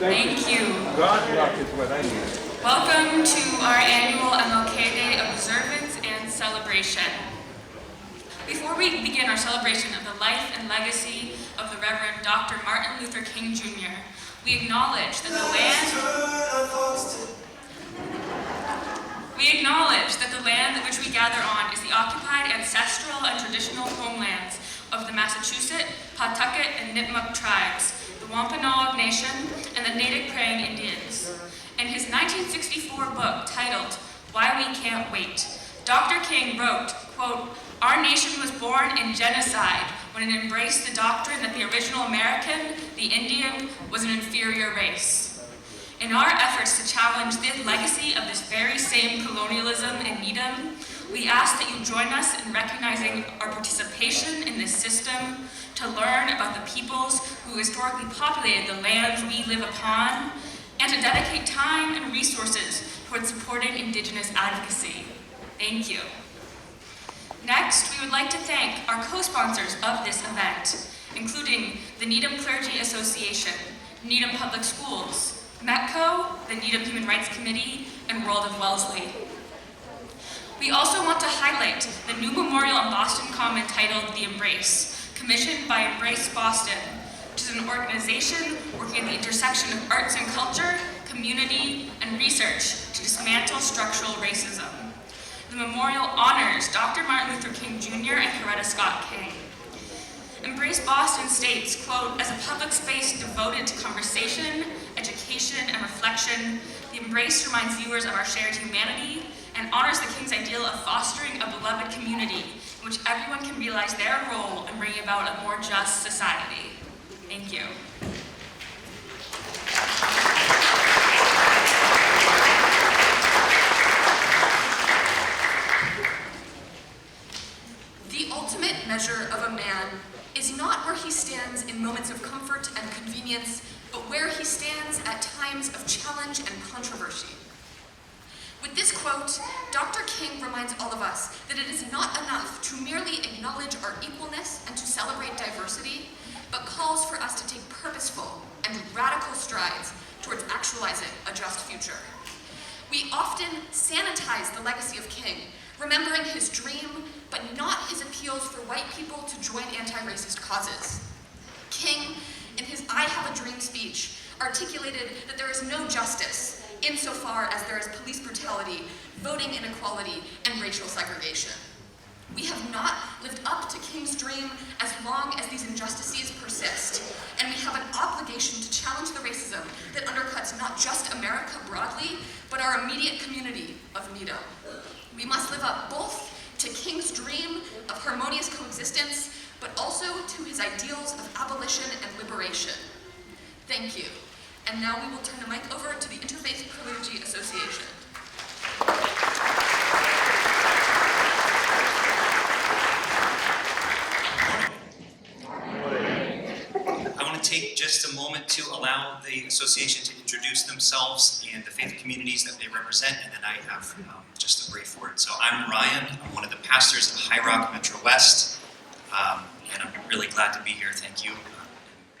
Thank you. God luck is what I need. Welcome to our annual MLK Day observance and celebration. Before we begin our celebration of the life and legacy of the Reverend Dr. Martin Luther King Jr., we acknowledge that the land which we gather on is the occupied ancestral and traditional homelands of the Massachusetts, Pawtucket, and Nipmuc tribes, the Wampanoag Nation, and the Natick Praying Indians. In his 1964 book titled Why We Can't Wait, Dr. King wrote, quote, "Our nation was born in genocide when it embraced the doctrine that the original American, the Indian, was an inferior race. In our efforts to challenge the legacy of this very same colonialism in Needham, we ask that you join us in recognizing our participation in this system, to learn about the peoples who historically populated the lands we live upon, and to dedicate time and resources towards supporting Indigenous advocacy. Thank you." Next, we would like to thank our co-sponsors of this event, including the Needham Clergy Association, Needham Public Schools, METCO, the Needham Human Rights Committee, and World of Wellesley. We also want to highlight the new memorial on Boston Common titled The Embrace, commissioned by Embrace Boston, which is an organization working at the intersection of arts and culture, community, and research to dismantle structural racism. The memorial honors Dr. Martin Luther King Jr. and Coretta Scott King. Embrace Boston states, quote, "As a public space devoted to conversation, education, and reflection, the Embrace reminds viewers of our shared humanity and honors the King's ideal of fostering a beloved community in which everyone can realize their role in bringing about a more just society." Thank you. The ultimate measure of a man is not where he stands in moments of comfort and convenience, but where he stands at times of challenge and controversy. With this quote, Dr. King reminds all of us that it is not enough to merely acknowledge our equalness and to celebrate diversity, but calls for us to take purposeful and radical strides towards actualizing a just future. We often sanitize the legacy of King, remembering his dream, but not his appeals for white people to join anti-racist causes. King, in his I Have a Dream speech, articulated that there is no justice insofar as there is police brutality, voting inequality, and racial segregation. We have not lived up to King's dream as long as these injustices persist, and we have an obligation to challenge the racism that undercuts not just America broadly, but our immediate community of Needham. We must live up both to King's dream of harmonious coexistence, but also to his ideals of abolition and liberation. Thank you. And now we will turn the mic over to the Interfaith Clergy Association. I want to take just a moment to allow the association to introduce themselves and the faith communities that they represent, and then I have just a brief word. So I'm Ryan. I'm one of the pastors at High Rock Metro West, and I'm really glad to be here. Thank you.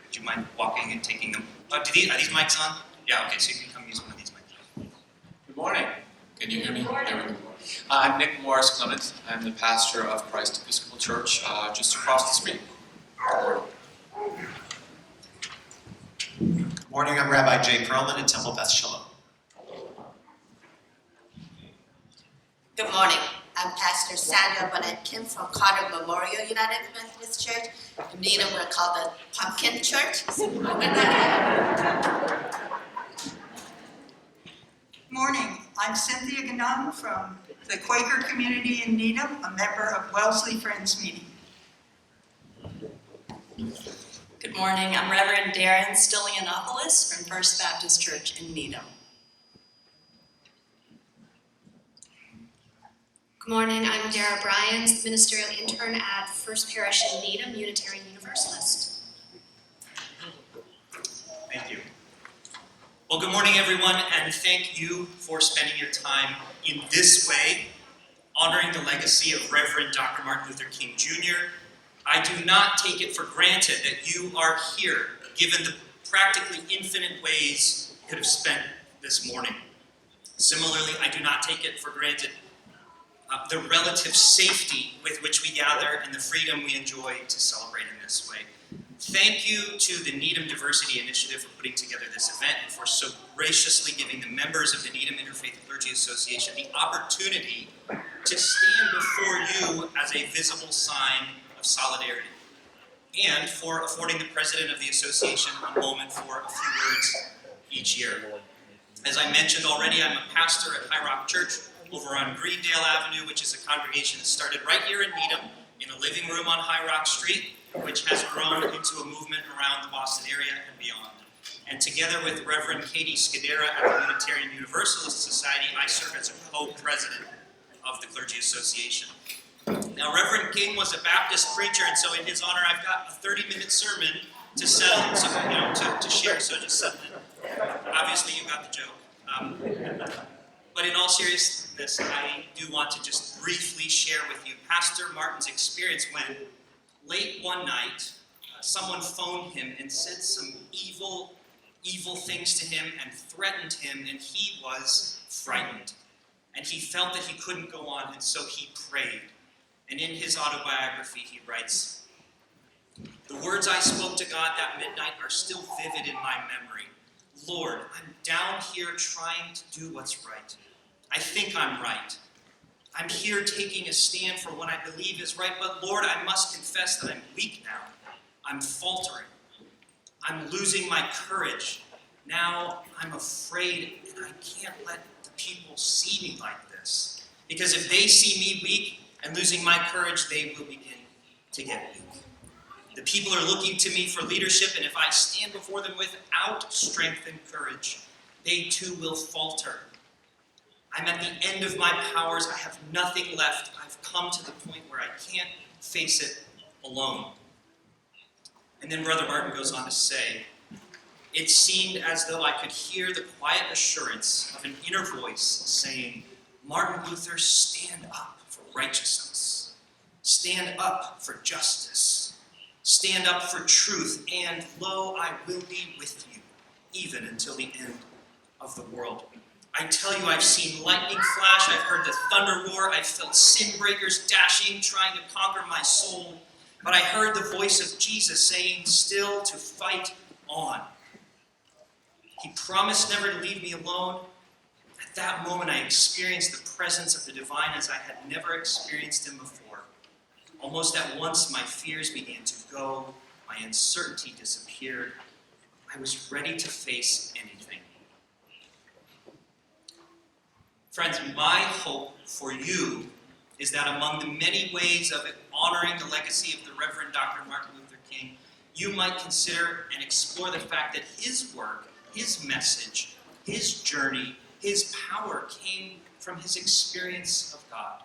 Would you mind walking and taking them? Are these mics on? Yeah, okay, so you can come use one of these mics. Good morning. Can you hear me? There we go. I'm Nick Morris Clement. I'm the pastor of Christ Episcopal Church just across the street. Good morning, I'm Rabbi Jay Perlman in Temple Beth Shalom. Good morning. I'm Pastor Sandra Bonet Kim from Carter Memorial United Methodist Church. In Needham, we're called the Pumpkin Church. Morning. I'm Cynthia Ganong from the Quaker community in Needham, a member of Wellesley Friends Meeting. Good morning. I'm Reverend Darren Stylianopoulos from First Baptist Church in Needham. Good morning, I'm Dara Bryans, ministerial intern at First Parish in Needham, Unitarian Universalist. Thank you. Well, good morning, everyone, and thank you for spending your time in this way, honoring the legacy of Reverend Dr. Martin Luther King Jr. I do not take it for granted that you are here, given the practically infinite ways you could have spent this morning. Similarly, I do not take it for granted the relative safety with which we gather and the freedom we enjoy to celebrate in this way. Thank you to the Needham Diversity Initiative for putting together this event and for so graciously giving the members of the Needham Interfaith Clergy Association the opportunity to stand before you as a visible sign of solidarity, and for affording the president of the association a moment for a few words each year. As I mentioned already, I'm a pastor at High Rock Church over on Greendale Avenue, which is a congregation that started right here in Needham, in a living room on High Rock Street, which has grown into a movement around the Boston area and beyond. And together with Reverend Katie Scudera at the Unitarian Universalist Society, I serve as a co-president of the Clergy Association. Now, Reverend King was a Baptist preacher, and so in his honor, I've got a 30-minute sermon to settle, to share, so just settle in. Obviously, you got the joke. But in all seriousness, I do want to just briefly share with you Pastor Martin's experience when, late one night, someone phoned him and said some evil things to him and threatened him, and he was frightened. And he felt that he couldn't go on, and so he prayed. And in his autobiography, he writes, "The words I spoke to God that midnight are still vivid in my memory. Lord, I'm down here trying to do what's right. I think I'm right. I'm here taking a stand for what I believe is right, but Lord, I must confess that I'm weak now. I'm faltering. I'm losing my courage. Now I'm afraid, and I can't let the people see me like this. Because if they see me weak and losing my courage, they will begin to get weak. The people are looking to me for leadership, and if I stand before them without strength and courage, they too will falter. I'm at the end of my powers. I have nothing left. I've come to the point where I can't face it alone." And then Brother Martin goes on to say, "It seemed as though I could hear the quiet assurance of an inner voice saying, 'Martin Luther, stand up for righteousness. Stand up for justice. Stand up for truth, and lo, I will be with you, even until the end of the world. I tell you, I've seen lightning flash, I've heard the thunder roar, I've felt sin breakers dashing, trying to conquer my soul. But I heard the voice of Jesus saying still to fight on. He promised never to leave me alone. At that moment, I experienced the presence of the divine as I had never experienced him before. Almost at once, my fears began to go, my uncertainty disappeared. I was ready to face anything.'" Friends, my hope for you is that among the many ways of honoring the legacy of the Reverend Dr. Martin Luther King, you might consider and explore the fact that his work, his message, his journey, his power came from his experience of God.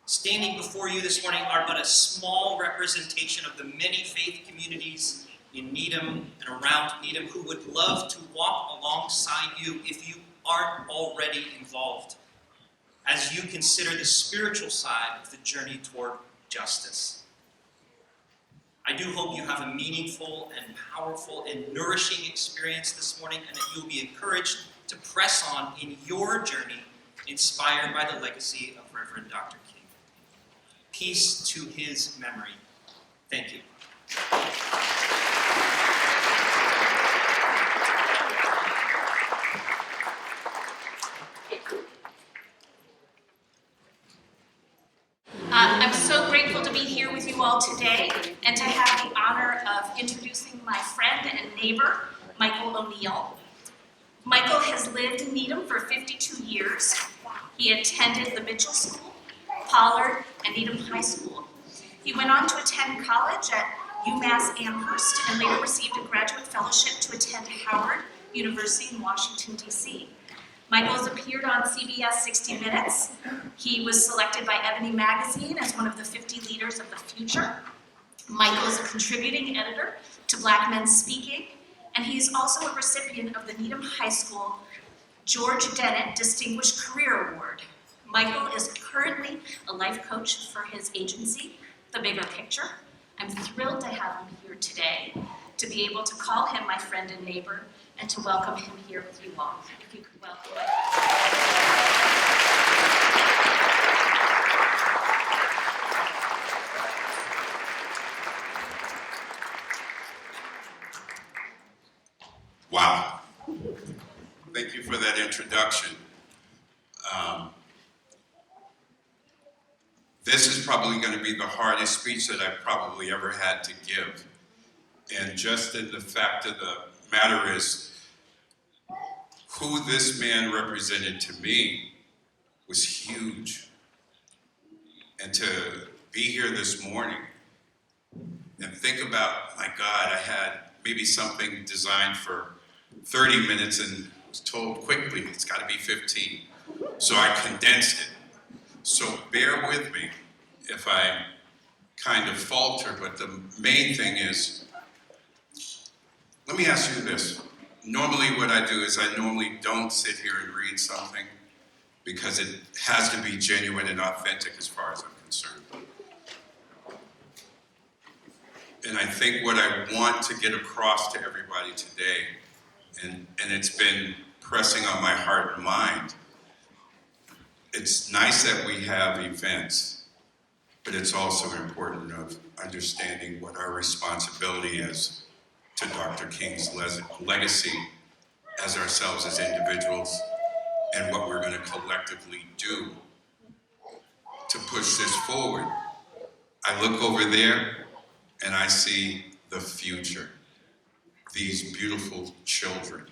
Standing before you this morning are but a small representation of the many faith communities in Needham and around Needham who would love to walk alongside you if you aren't already involved, as you consider the spiritual side of the journey toward justice. I do hope you have a meaningful and powerful and nourishing experience this morning, and that you'll be encouraged to press on in your journey, inspired by the legacy of Reverend Dr. King. Peace to his memory. Thank you. I'm so grateful to be here with you all today and to have the honor of introducing my friend and neighbor, Michael O'Neill. Michael has lived in Needham for 52 years. He attended the Mitchell School, Pollard, and Needham High School. He went on to attend college at UMass Amherst and later received a graduate fellowship to attend Howard University in Washington, D.C. Michael has appeared on CBS 60 Minutes. He was selected by Ebony Magazine as one of the 50 leaders of the future. Michael is a contributing editor to Black Men Speaking, and he is also a recipient of the Needham High School George Dennett Distinguished Career Award. Michael is currently a life coach for his agency, The Bigger Picture. I'm thrilled to have him here today to be able to call him my friend and neighbor and to welcome him here with you all. If you could welcome him. Wow. Thank you for that introduction. This is probably going to be the hardest speech that I've probably ever had to give. And just in the fact of the matter is, who this man represented to me was huge. And to be here this morning and think about, my God, I had maybe something designed for 30 minutes and was told quickly, it's got to be 15. So I condensed it. So bear with me if I kind of falter, but the main thing is, let me ask you this. Normally what I do is I normally don't sit here and read something because it has to be genuine and authentic as far as I'm concerned. And I think what I want to get across to everybody today, and it's been pressing on my heart and mind, it's nice that we have events, but it's also important of understanding what our responsibility is to Dr. King's legacy as ourselves as individuals and what we're going to collectively do to push this forward. I look over there and I see the future, these beautiful children.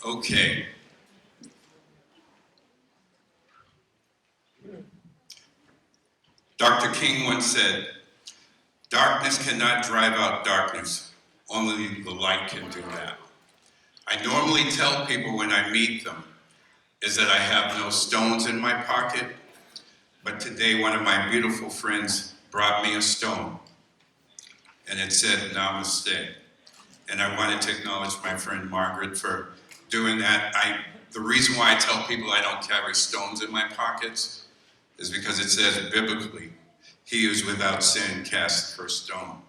Okay. Dr. King once said, "Darkness cannot drive out darkness, only the light can do that." I normally tell people when I meet them is that I have no stones in my pocket, but today one of my beautiful friends brought me a stone, and it said, "Namaste." And I wanted to acknowledge my friend Margaret for doing that. The reason why I tell people I don't carry stones in my pockets is because it says biblically, he who is without sin cast the first stone.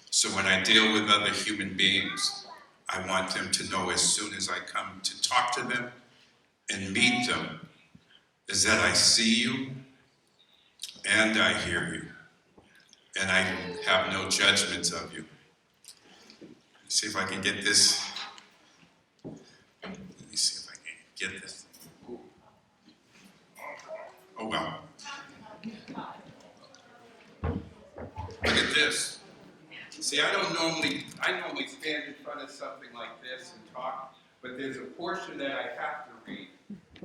So when I deal with other human beings, I want them to know as soon as I come to talk to them and meet them, is that I see you and I hear you, and I have no judgments of you. See if I can get this. Let me see if I can get this. Oh well. Look at this. See, I normally stand in front of something like this and talk, but there's a portion that I have to read.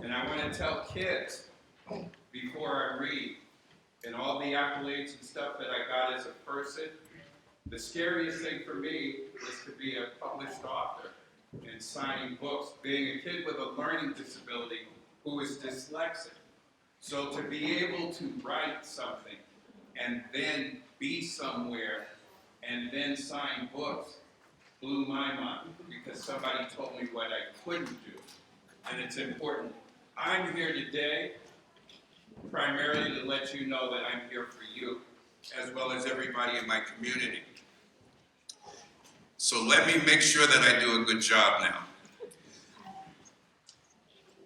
And I want to tell kids before I read, and all the accolades and stuff that I got as a person, the scariest thing for me was to be a published author and signing books, being a kid with a learning disability who is dyslexic. So to be able to write something and then be somewhere and then sign books blew my mind because somebody told me what I couldn't do. And it's important. I'm here today primarily to let you know that I'm here for you, as well as everybody in my community. So let me make sure that I do a good job now.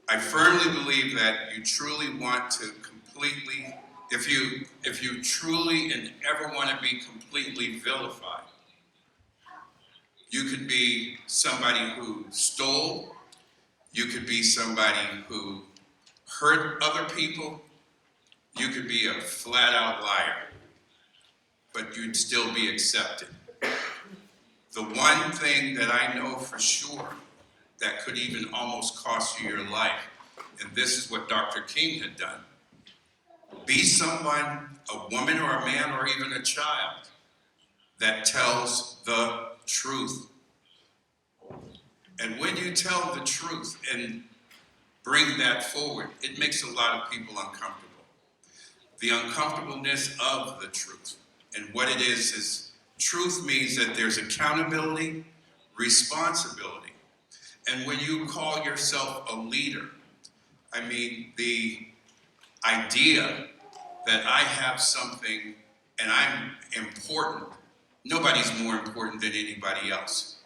I firmly believe that you truly want to completely, if you truly and ever want to be completely vilified, you could be somebody who stole, you could be somebody who hurt other people, you could be a flat-out liar, but you'd still be accepted. The one thing that I know for sure that could even almost cost you your life, and this is what Dr. King had done, be someone, a woman or a man or even a child, that tells the truth. And when you tell the truth and bring that forward, it makes a lot of people uncomfortable. The uncomfortableness of the truth. And what it is truth means that there's accountability, responsibility. And when you call yourself a leader, I mean, the idea that I have something and I'm important. Nobody's more important than anybody else.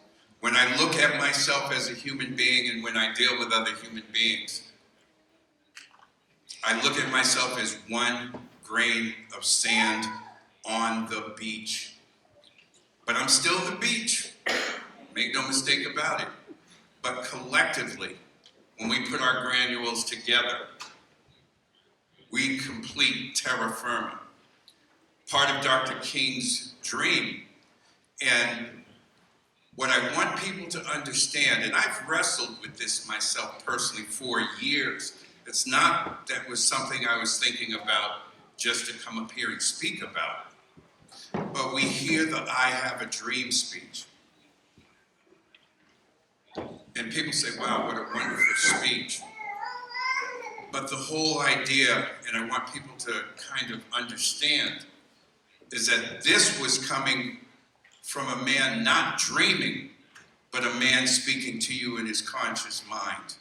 When I look at myself as a human being and when I deal with other human beings, I look at myself as one grain of sand on the beach. But I'm still the beach. Make no mistake about it. But collectively, when we put our granules together, we complete terra firma. Part of Dr. King's dream. And what I want people to understand, and I've wrestled with this myself personally for years. It's not that was something I was thinking about just to come up here and speak about. But we hear the I have a dream speech. And people say, wow, what a wonderful speech. But the whole idea, and I want people to kind of understand, is that this was coming from a man not dreaming, but a man speaking to you in his conscious mind.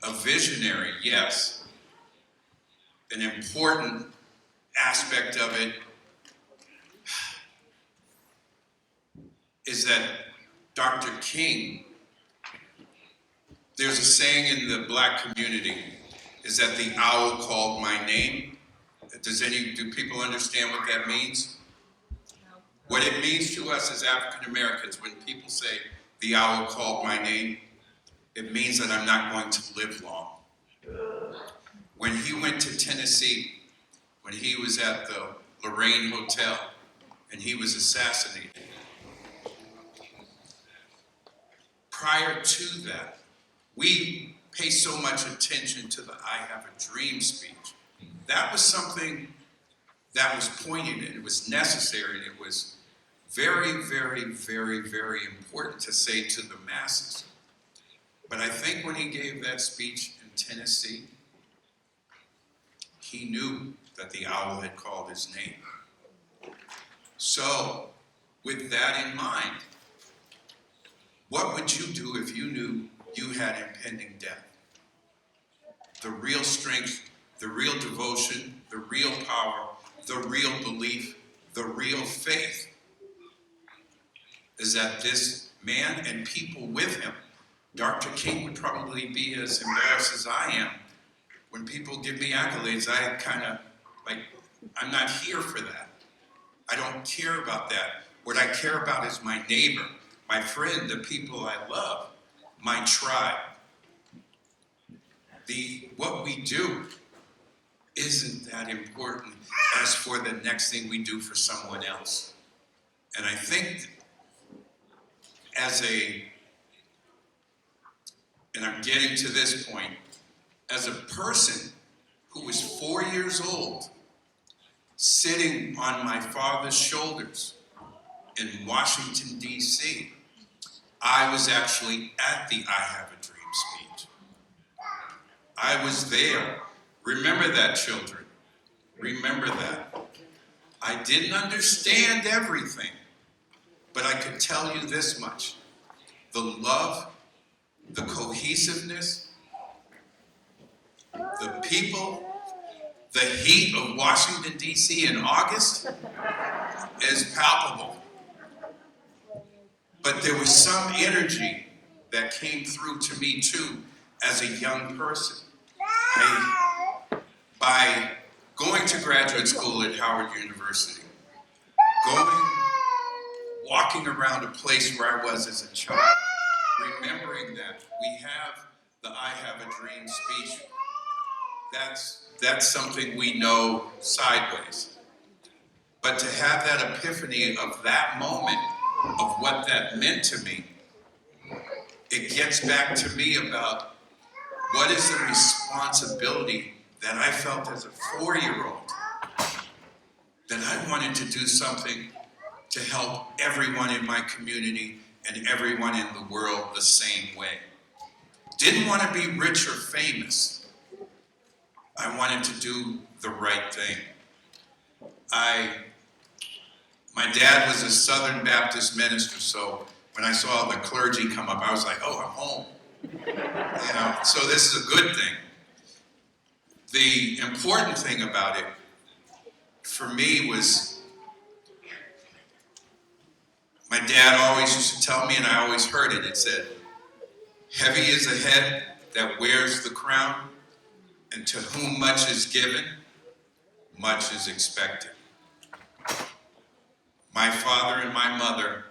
A visionary, yes. An important aspect of it is that Dr. King, there's a saying in the Black community, is that the owl called my name. Do people understand what that means? What it means to us as African Americans, when people say, the owl called my name, it means that I'm not going to live long. When he went to Tennessee, when he was at the Lorraine Hotel, and he was assassinated, prior to that, we pay so much attention to the I have a dream speech. That was something that was poignant, and it was necessary, and it was very, very, very, very important to say to the masses. But I think when he gave that speech in Tennessee, he knew that the owl had called his name. So, with that in mind, what would you do if you knew you had impending death? The real strength, the real devotion, the real power, the real belief, the real faith is that this man and people with him, Dr. King would probably be as embarrassed as I am. When people give me accolades, I kind of, I'm not here for that. I don't care about that. What I care about is my neighbor, my friend, the people I love, my tribe. What we do isn't that important as for the next thing we do for someone else. And I think and I'm getting to this point, as a person who was 4 years old, sitting on my father's shoulders in Washington, D.C., I was actually at the I Have a Dream speech. I was there. Remember that, children. Remember that. I didn't understand everything, but I could tell you this much. The love, the cohesiveness, the people, the heat of Washington, D.C. in August is palpable. But there was some energy that came through to me too as a young person. By going to graduate school at Howard University, walking around a place where I was as a child, remembering that we have the I Have a Dream speech, that's something we know sideways. But to have that epiphany of that moment, of what that meant to me, it gets back to me about what is the responsibility that I felt as a 4-year-old, that I wanted to do something to help everyone in my community and everyone in the world the same way. Didn't want to be rich or famous. I wanted to do the right thing. My dad was a Southern Baptist minister, so when I saw the clergy come up, I was like, oh, I'm home. You know, so this is a good thing. The important thing about it for me was my dad always used to tell me, and I always heard it. It said, "Heavy is the head that wears the crown, and to whom much is given, much is expected." My father and my mother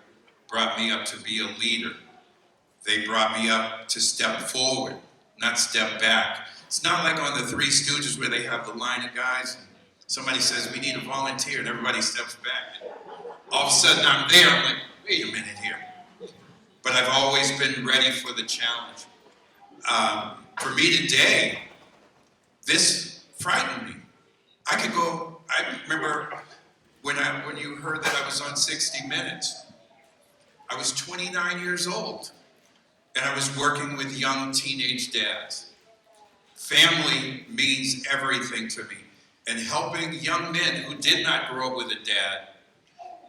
brought me up to be a leader. They brought me up to step forward, not step back. It's not like on the Three Stooges where they have the line of guys and somebody says, "We need a volunteer," and everybody steps back. All of a sudden I'm there, I'm like, wait a minute here. But I've always been ready for the challenge. For me today, this frightened me. I remember when you heard that I was on 60 Minutes, I was 29 years old, and I was working with young teenage dads. Family means everything to me, and helping young men who did not grow up with a dad,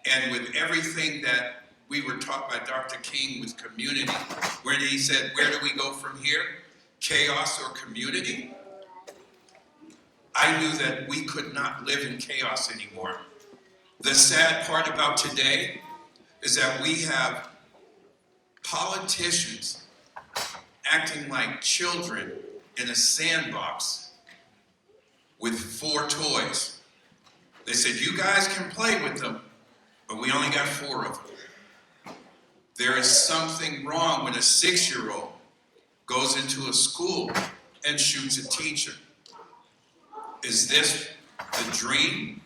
and with everything that we were taught by Dr. King with community, where he said, where do we go from here? Chaos or community? I knew that we could not live in chaos anymore. The sad part about today is that we have politicians acting like children in a sandbox with 4 toys. They said, you guys can play with them, but we only got 4 of them. There is something wrong when a 6-year-old goes into a school and shoots a teacher. Is this the dream,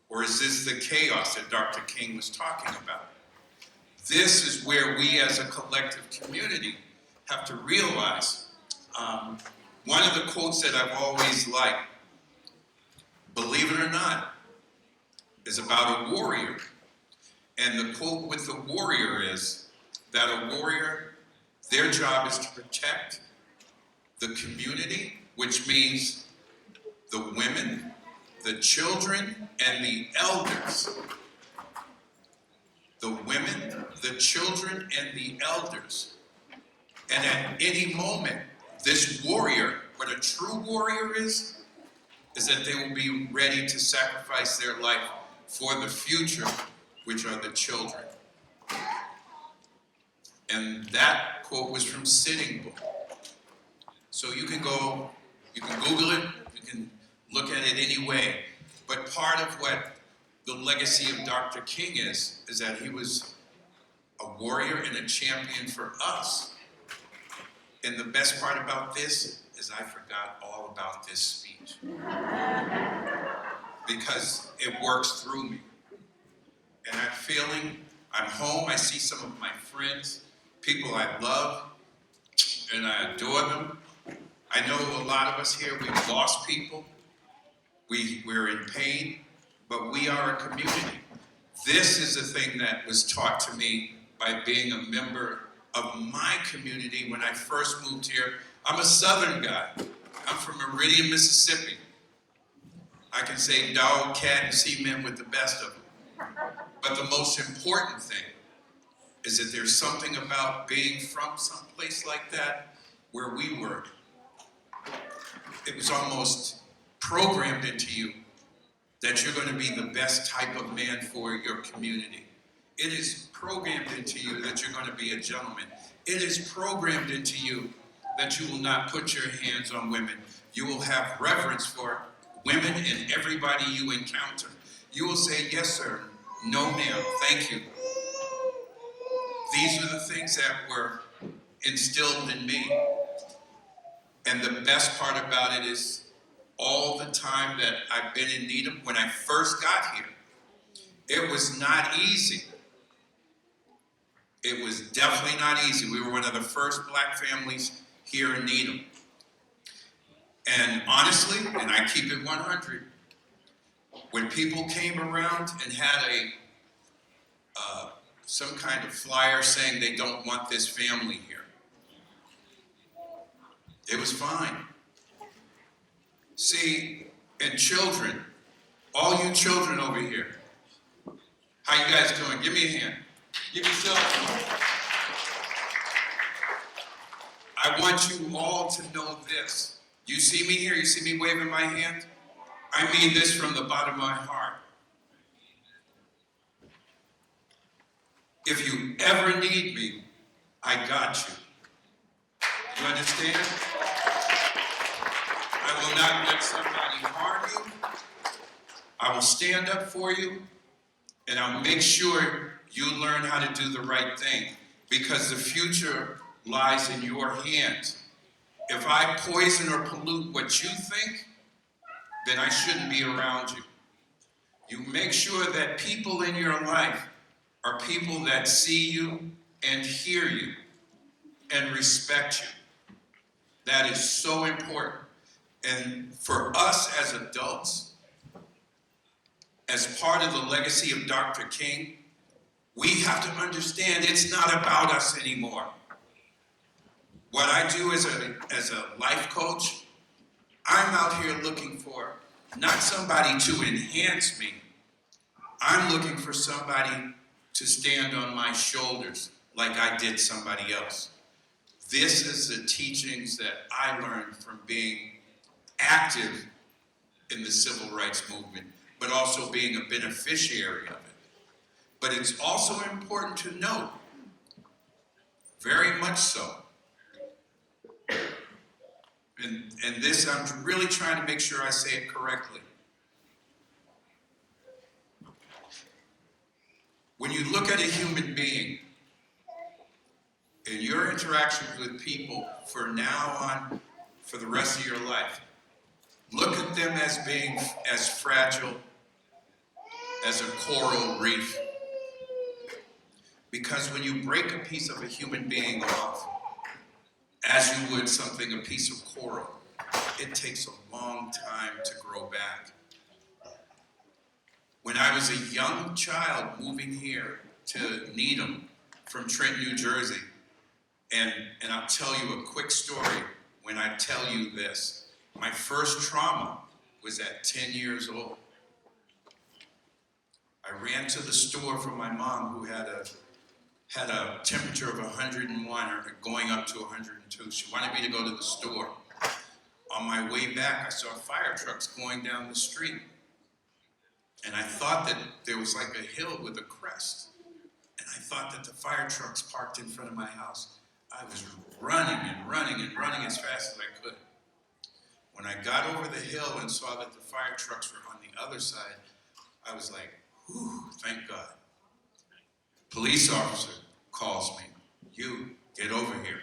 or is this the chaos that Dr. King was talking about? This is where we as a collective community have to realize. One of the quotes that I've always liked, believe it or not, is about a warrior. And the quote with the warrior is that a warrior, their job is to protect the community, which means the women, the children, and the elders. The women, the children, and the elders. And at any moment, this warrior, what a true warrior is that they will be ready to sacrifice their life for the future, which are the children. And that quote was from Sitting Bull. So you can Google it, you can look at it any way. But part of what the legacy of Dr. King is that he was a warrior and a champion for us. And the best part about this is I forgot all about this speech. Because it works through me. And I'm feeling, I'm home, I see some of my friends, people I love, and I adore them. I know a lot of us here, we've lost people. We're in pain, but we are a community. This is the thing that was taught to me by being a member of my community when I first moved here. I'm a Southern guy. I'm from Meridian, Mississippi. I can say dog, cat, and cement with the best of them. But the most important thing is that there's something about being from some place like that where we were. It was almost programmed into you that you're going to be the best type of man for your community. It is programmed into you that you're going to be a gentleman. It is programmed into you that you will not put your hands on women. You will have reverence for women and everybody you encounter. You will say, yes, sir, no, ma'am, thank you. These are the things that were instilled in me. And the best part about it is all the time that I've been in Needham, when I first got here, it was not easy. It was definitely not easy. We were one of the first black families here in Needham. And honestly, and I keep it 100, when people came around and had some kind of flyer saying they don't want this family here, it was fine. See, and children, all you children over here, how you guys doing? Give me a hand. Give yourself a hand. I want you all to know this. You see me here? You see me waving my hand? I mean this from the bottom of my heart. If you ever need me, I got you. You understand? I will not let somebody harm you. I will stand up for you, and I'll make sure you learn how to do the right thing, because the future lies in your hands. If I poison or pollute what you think, then I shouldn't be around you. You make sure that people in your life are people that see you and hear you and respect you. That is so important. And for us as adults, as part of the legacy of Dr. King, we have to understand it's not about us anymore. What I do as a life coach, I'm out here looking for not somebody to enhance me. I'm looking for somebody to stand on my shoulders like I did somebody else. This is the teachings that I learned from being active in the civil rights movement, but also being a beneficiary of it. But it's also important to note, very much so, and this I'm really trying to make sure I say it correctly. When you look at a human being, in your interactions with people from now on, for the rest of your life, look at them as being as fragile as a coral reef. Because when you break a piece of a human being off, as you would something, a piece of coral, it takes a long time to grow back. When I was a young child moving here to Needham from Trenton, New Jersey, and I'll tell you a quick story when I tell you this. My first trauma was at 10 years old. I ran to the store for my mom, who had a temperature of 101 or going up to 102. She wanted me to go to the store. On my way back, I saw fire trucks going down the street. And I thought that there was like a hill with a crest. And I thought that the fire trucks parked in front of my house. I was running and running and running as fast as I could. When I got over the hill and saw that the fire trucks were on the other side, I was like, whew, thank God. Police officer calls me. You, get over here.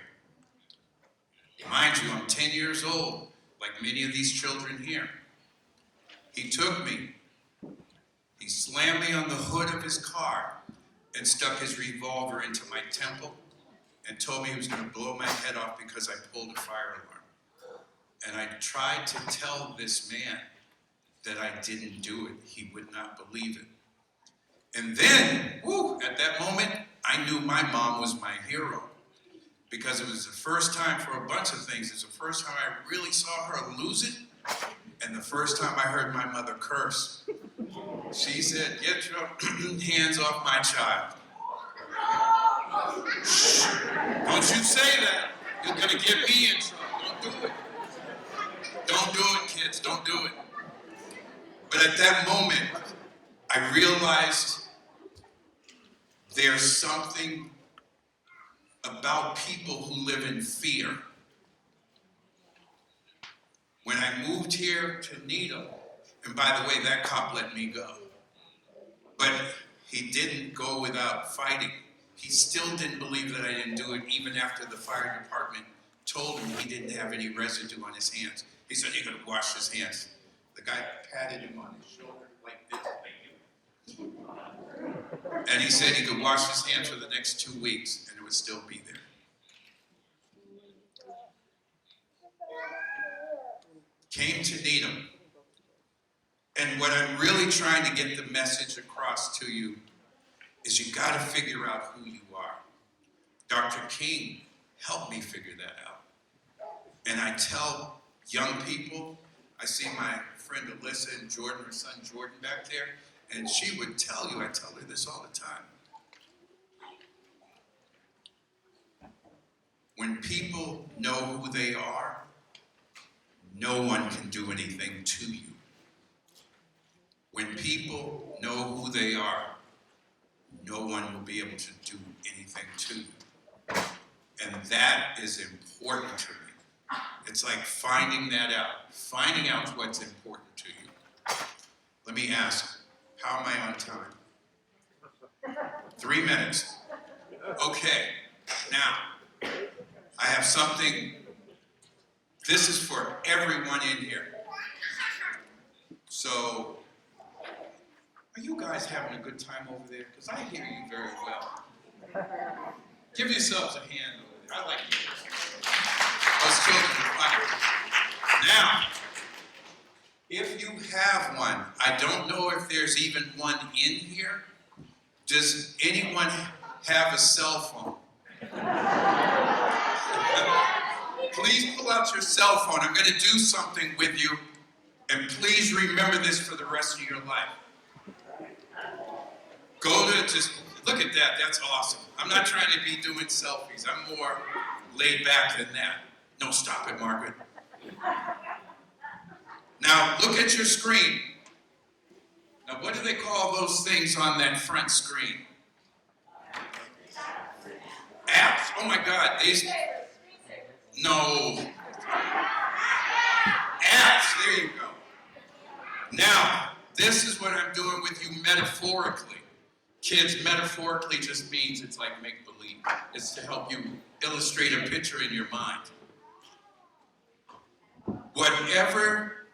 Mind you, I'm 10 years old, like many of these children here. He took me. He slammed me on the hood of his car and stuck his revolver into my temple and told me he was going to blow my head off because I pulled a fire alarm. And I tried to tell this man that I didn't do it. He would not believe it. And then, at that moment, I knew my mom was my hero, because it was the first time for a bunch of things. It's the first time I really saw her lose it, and the first time I heard my mother curse. She said, "Get your hands off my child." Shh. Don't you say that. You're going to get me in trouble. Don't do it. Don't do it, kids. Don't do it. But at that moment, I realized there's something about people who live in fear. When I moved here to Needham, and by the way, that cop let me go, but he didn't go without fighting. He still didn't believe that I didn't do it, even after the fire department told him he didn't have any residue on his hands. He said he could wash his hands. The guy patted him on his shoulder like this, and he said he could wash his hands for the next 2 weeks and it would still be there. Came to Needham. And what I'm really trying to get the message across to you is you got to figure out who you are. Dr. King helped me figure that out. And I tell young people, I see my friend Alyssa and Jordan, her son Jordan back there, and she would tell you, I tell her this all the time. When people know who they are, no one can do anything to you. When people know who they are, no one will be able to do anything to you. And that is important to me. It's like finding that out, finding out what's important to you. Let me ask, how am I on time? 3 minutes. Okay, now, I have something, this is for everyone in here. So, are you guys having a good time over there? Because I hear you very well. Give yourselves a hand over there. I like you. Those children are fun. Now, if you have one, I don't know if there's even one in here. Does anyone have a cell phone? Please pull out your cell phone. I'm going to do something with you. And please remember this for the rest of your life. Go to just, look at that. That's awesome. I'm not trying to be doing selfies. I'm more laid back than that. No, stop it, Margaret. Now, look at your screen. Now, what do they call those things on that front screen? Apps. Oh my God. No. Apps. There you go. Now, this is what I'm doing with you metaphorically. Kids, metaphorically just means it's like make-believe. It's to help you illustrate a picture in your mind. Whatever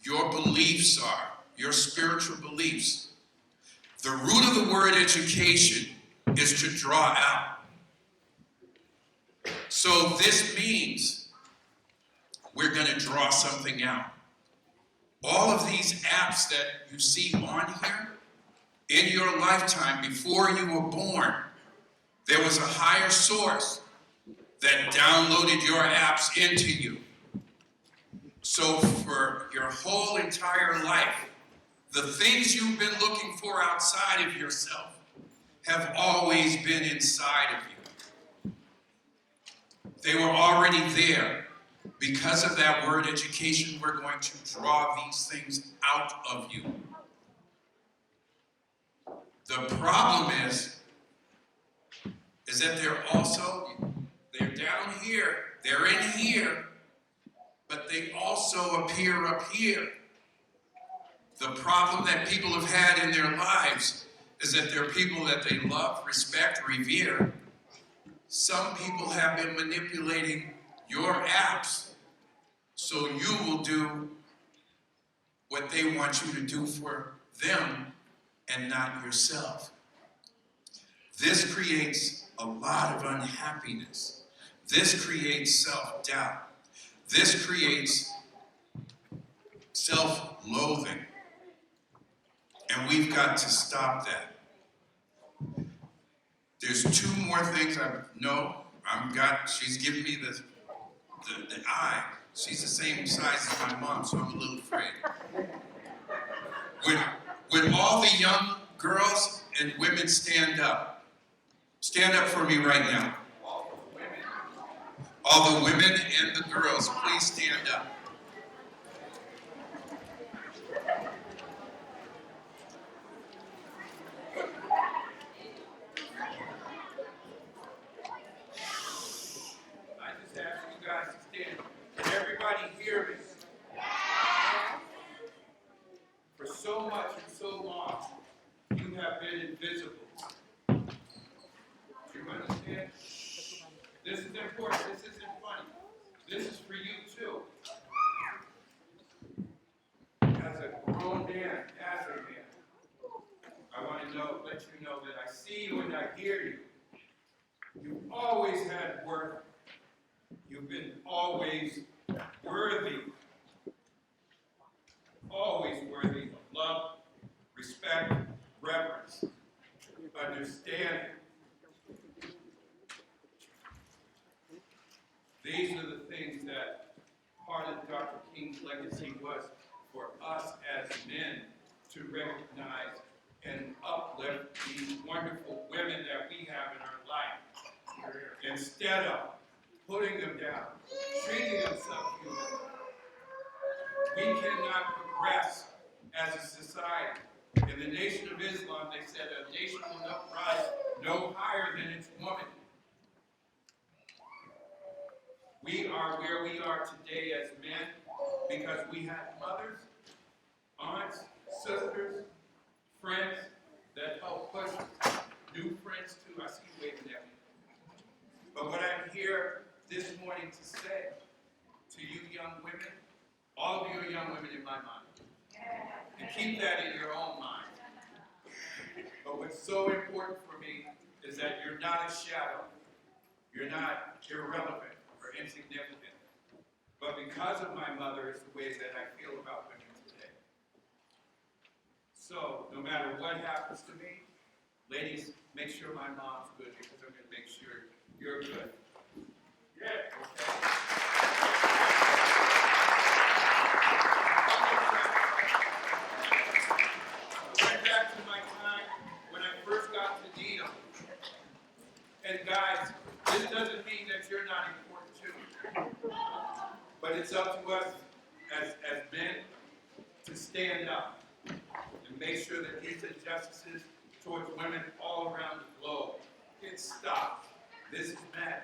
your beliefs are, your spiritual beliefs, the root of the word education is to draw out. So this means we're going to draw something out. All of these apps that you see on here, in your lifetime, before you were born, there was a higher source that downloaded your apps into you. So for your whole entire life, the things you've been looking for outside of yourself have always been inside of you. They were already there. Because of that word education, we're going to draw these things out of you. The problem is that they're down here, they're in here, but they also appear up here. The problem that people have had in their lives is that there are people that they love, respect, revere. Some people have been manipulating your apps so you will do what they want you to do for them and not yourself. This creates a lot of unhappiness. This creates self-doubt. This creates self-loathing. And we've got to stop that. There's two more things she's giving me the eye. She's the same size as my mom, so I'm a little afraid. Would all the young girls and women stand up? Stand up for me right now. All the women and the girls, please stand up. I just ask you guys to stand. Can everybody hear me? For so much and so long, you have been invisible. Do you understand? This is important. This isn't funny. This is for you too. As a grown man, I want to let you know that I see you and I hear you. You've always had worth. You've been always worthy. Always worthy of love, respect, reverence, understanding. These are the things that part of Dr. King's legacy was for us as men to recognize and uplift these wonderful women that we have in our life. Instead of putting them down, treating them subhuman. We cannot progress as a society. In the Nation of Islam, they said a nation will not rise no higher than its woman. We are where we are today as men because we had mothers, aunts, sisters, friends that helped push us. New friends too. I see you waving at me. But what I'm here this morning to say to you young women, all of you are young women in my mind, and keep that in your own mind. But what's so important for me is that you're not a shadow. You're not irrelevant or insignificant. But because of my mother, it's the way that I feel about women today. So, no matter what happens to me, ladies, make sure my mom's good because I'm going to make sure you're good. Yeah. Okay? Right back to my time when I first got to Needham. And guys, this doesn't mean that you're not important too. But it's up to us as men to stand up and make sure that these injustices towards women all around the globe get stopped. This is mad.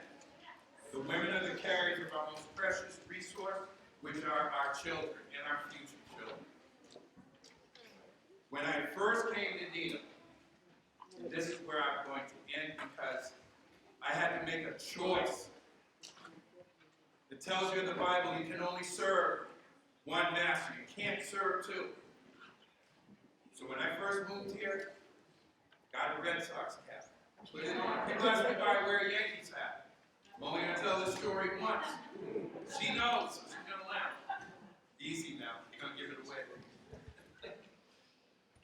The women are the carriers of our most precious resource, which are our children and our future children. When I first came to Needham, and this is where I'm going to end because I had to make a choice. It tells you in the Bible you can only serve one master. You can't serve two. So when I first moved here, got a Red Sox cap. Put it on. People ask me why I wear a Yankees hat. I'm only going to tell this story once. She knows, so she's going to laugh. Easy now. You're going to give it away.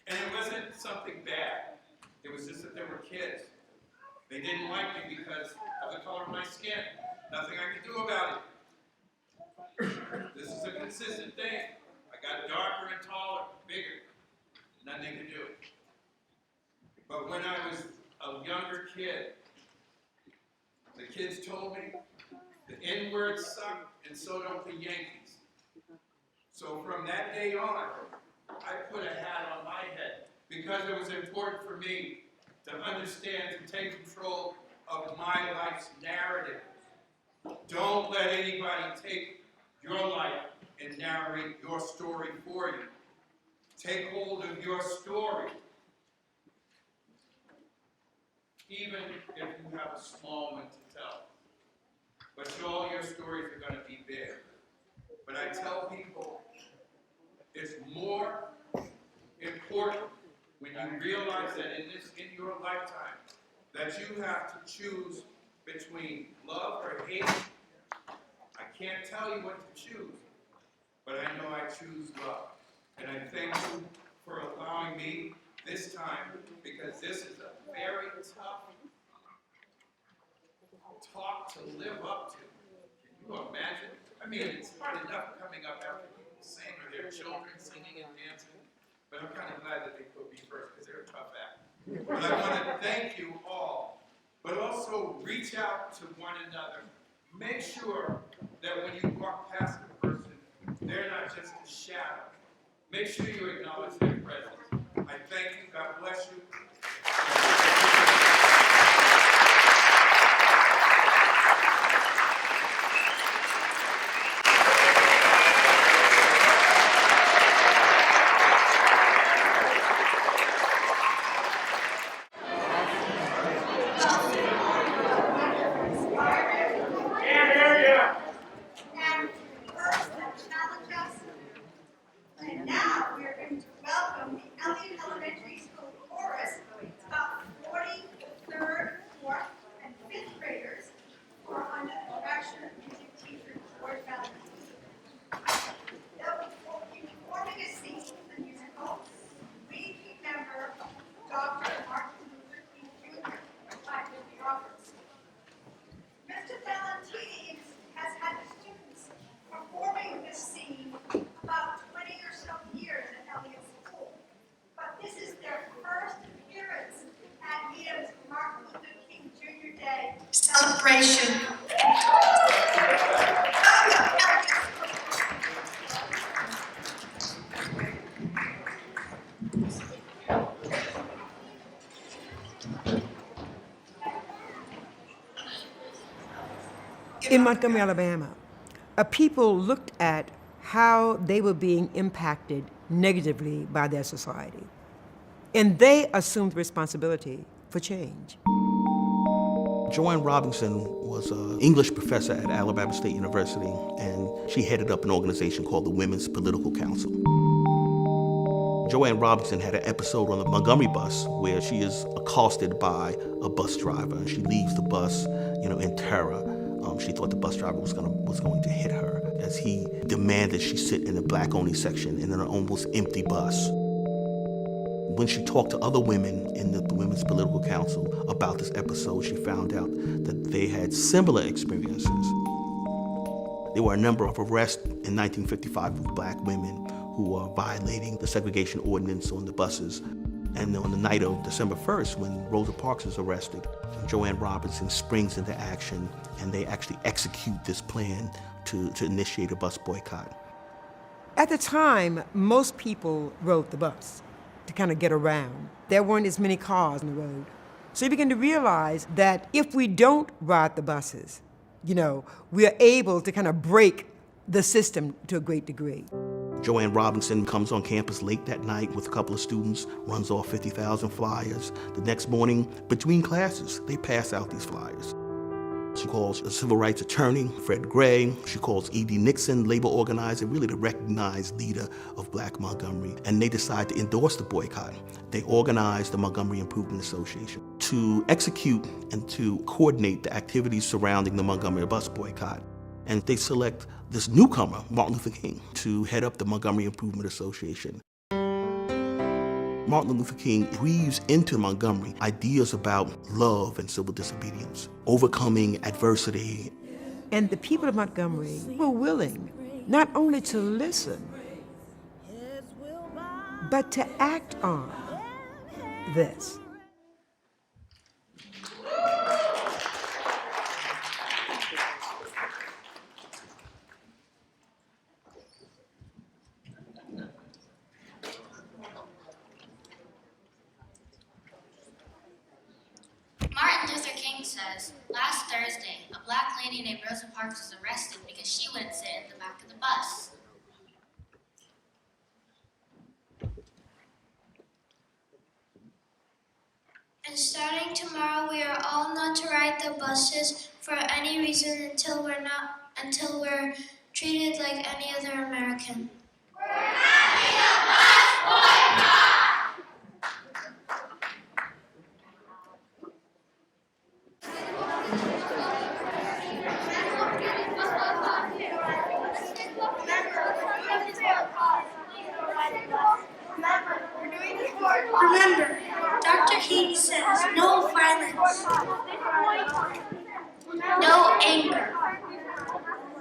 And it wasn't something bad. It was just that there were kids. They didn't like me because of the color of my skin. Nothing I could do about it. This is a consistent thing. I got darker and taller, bigger. Nothing to do. But when I was a younger kid, the kids told me the N-words suck and so don't the Yankees. So from that day on, I put a hat on my head because it was important for me to understand and take control of my life's narrative. Don't let anybody take your life and narrate your story for you. Take hold of your story. Even if you have a small one to tell. But all your stories are going to be big. But I tell people, it's more important when you realize that in your lifetime, that you have to choose between love or hate. I can't tell you what to choose, but I know I choose love. And I thank you for allowing me this time, because this is a very tough talk to live up to. Can you imagine? I mean, it's hard enough coming up after people sing or their children singing and dancing, but I'm kind of glad that they put me first because they're a tough act. But I want to thank you all, but also reach out to one another. Make sure that when you walk past a person, they're not just a shadow. Make sure you acknowledge their presence. I thank you. God bless you. And first, challenge us. And now we are going to welcome the Elliott Elementary School chorus, about 43rd, 4th, and 5th graders who are under the direction of music teacher George Valentine. They'll be performing a scene in the musical We Remember Dr. Martin Luther King Jr. by Billy Roberts. Mr. Valentine has had the students performing this scene about 20 or so years at Elliott School. But this is their first appearance at Needham's Martin Luther King Jr. Day celebration. In Montgomery, Alabama, people looked at how they were being impacted negatively by their society, and they assumed responsibility for change. Joanne Robinson was an English professor at Alabama State University, and she headed up an organization called the Women's Political Council. Joanne Robinson had an episode on the Montgomery bus where she is accosted by a bus driver, and she leaves the bus, in terror. She thought the bus driver was going to hit her as he demanded she sit in the black-only section in an almost empty bus. When she talked to other women in the Women's Political Council about this episode, she found out that they had similar experiences. There were a number of arrests in 1955 of black women who were violating the segregation ordinance on the buses. And on the night of December 1st, when Rosa Parks is arrested, Joanne Robinson springs into action, and they actually execute this plan to initiate a bus boycott. At the time, most people rode the bus to kind of get around. There weren't as many cars on the road. So you begin to realize that if we don't ride the buses, we are able to kind of break the system to a great degree. Joanne Robinson comes on campus late that night with a couple of students, runs off 50,000 flyers. The next morning, between classes, they pass out these flyers. She calls a civil rights attorney, Fred Gray. She calls E.D. Nixon, labor organizer, really the recognized leader of Black Montgomery. And they decide to endorse the boycott. They organize the Montgomery Improvement Association to execute and to coordinate the activities surrounding the Montgomery bus boycott. And they select this newcomer, Martin Luther King, to head up the Montgomery Improvement Association. Martin Luther King weaves into Montgomery ideas about love and civil disobedience, overcoming adversity. And the people of Montgomery were willing not only to listen, but to act on this. Martin Luther King says, last Thursday, a black lady named Rosa Parks was arrested because she wouldn't sit in the back of the bus. And starting tomorrow, we are all not to ride the buses for any reason until we're treated like any other American. We're having a bus boycott! Remember, Dr. King says no violence, no anger,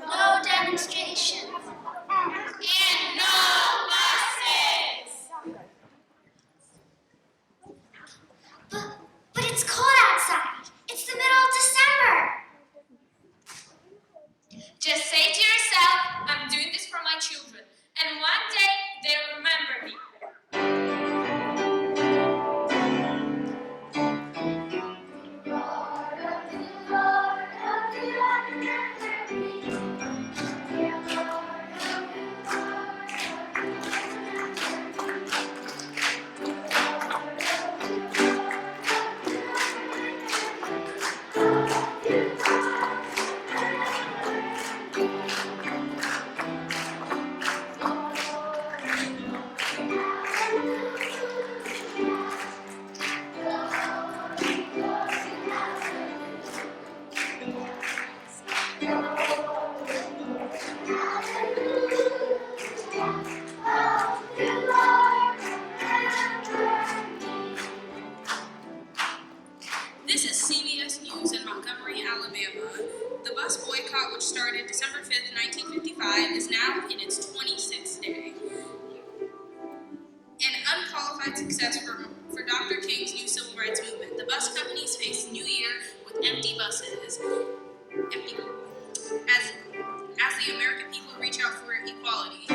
no demonstrations, and no buses. But it's cold outside. It's the middle of December. Just say to yourself, I'm doing this for my children, and one day they'll remember me. This is CBS News in Montgomery, Alabama. The bus boycott, which started December 5th, 1955, is now in its 26th day. An unqualified success for Dr. King's new civil rights movement. The bus companies face New Year with empty buses. As the American people reach out for equality.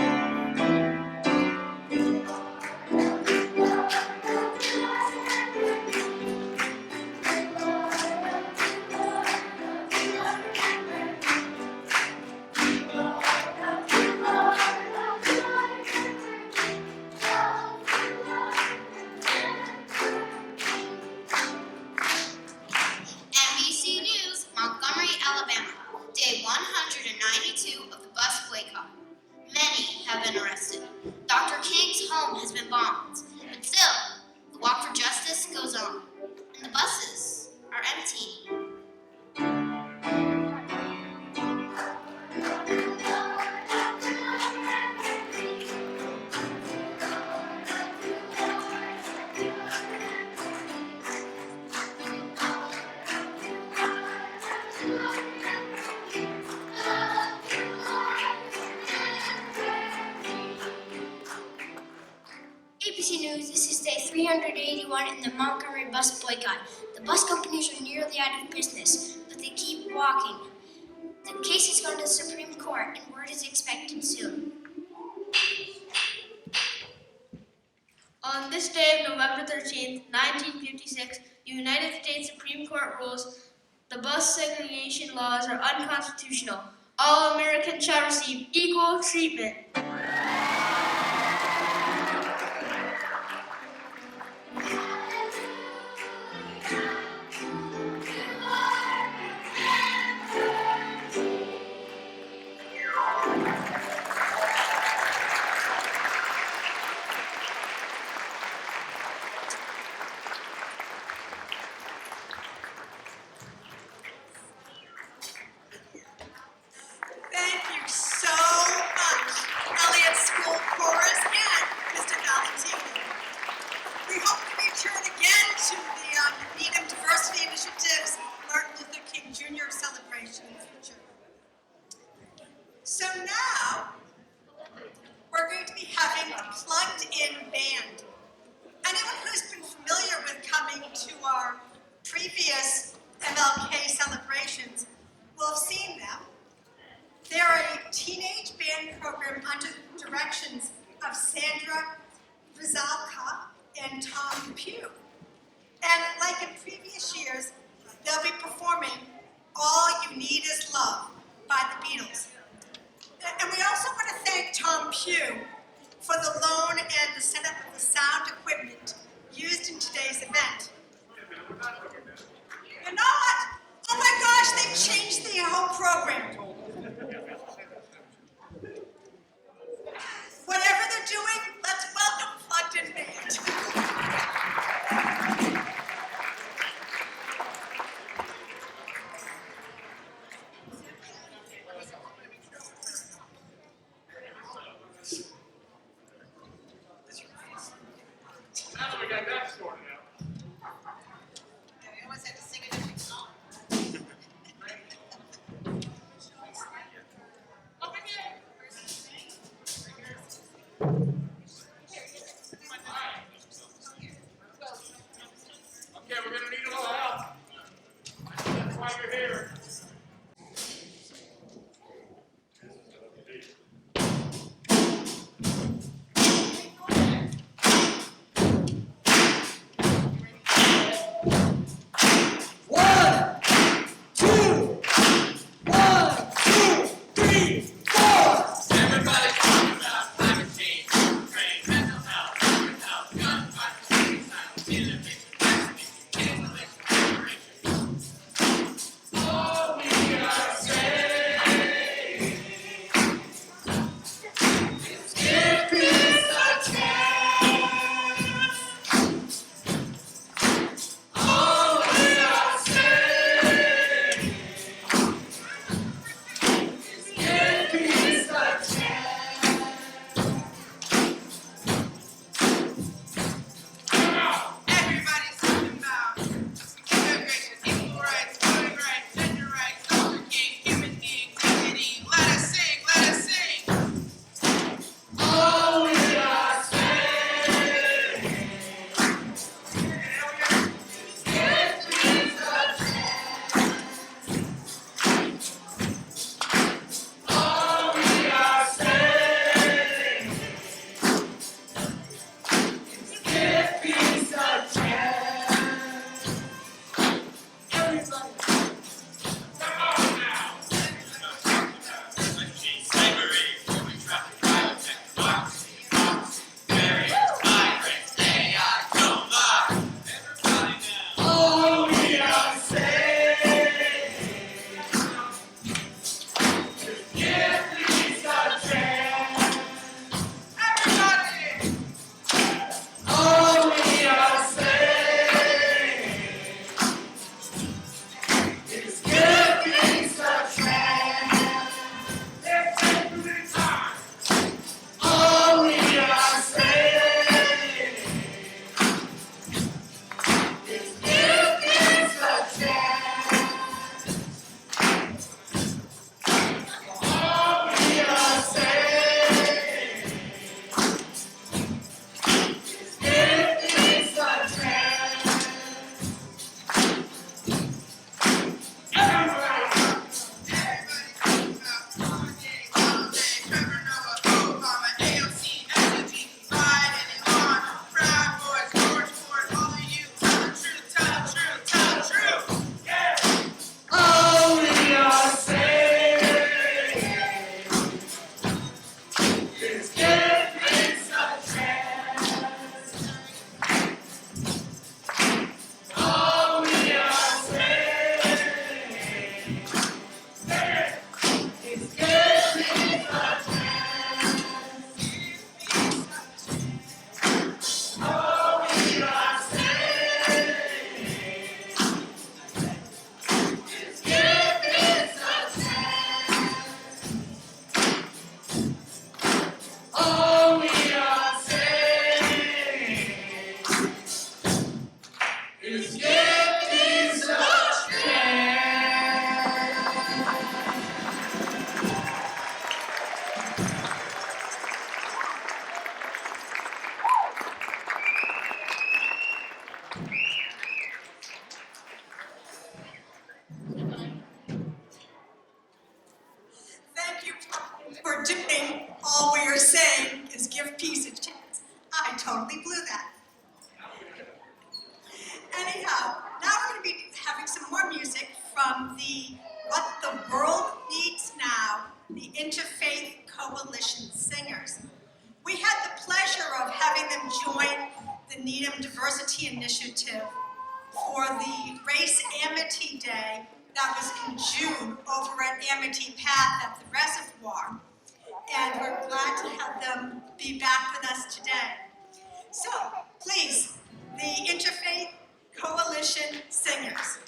and bonds. But still, the walk for justice goes on, and the buses are empty. ABC News, this is day 381 in the Montgomery bus boycott. The bus companies are nearly out of business, but they keep walking. The case has gone to the Supreme Court, and word is expected soon. On this day of November 13th, 1956, the United States Supreme Court rules the bus segregation laws are unconstitutional. All Americans shall receive equal treatment. Thank you so much, Elliott School Chorus and Mr. Valentino. We hope to return again to the Needham Diversity Initiative's Martin Luther King Jr. celebration in the future. So now, we're going to be having a plugged-in band. Anyone who's been familiar with coming to our previous MLK celebrations will have seen them. They're a teenage band program under the directions of Sandra Rizalka and Tom Pugh. And like in previous years, they'll be performing All You Need Is Love by the Beatles. And we also want to thank Tom Pugh for the loan and the setup of the sound equipment used in today's event. You know what? Oh my gosh, they've changed the whole program. Whatever they're doing, let's welcome Plugged In Band. totally blew that. Anyhow, now we're going to be having some more music from the What the World Needs Now, the Interfaith Coalition Singers. We had the pleasure of having them join the Needham Diversity Initiative for the Race Amity Day that was in June over at Amity Path at the Reservoir. And we're glad to have them be back with us today. So, please, the Interfaith Coalition Singers.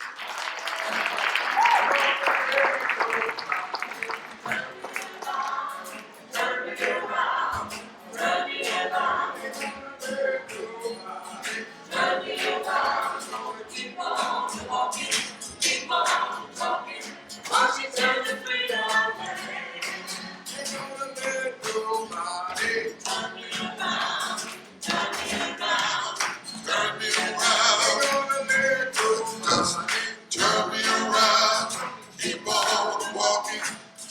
Turn me around, keep on walking,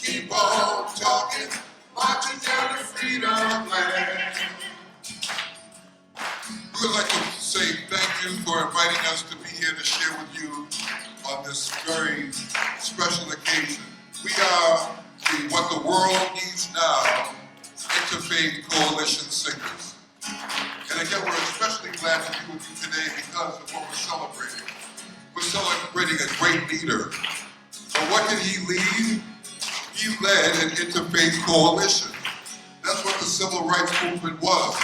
keep on talking, marching down the freedom land. We would like to say thank you for inviting us to be here to share with you on this very special occasion. We are the What the World Needs Now Interfaith Coalition Singers. And again, we're especially glad to be with you today because of what we're celebrating. We're celebrating a great leader. But what did he lead? He led an interfaith coalition. That's what the civil rights movement was.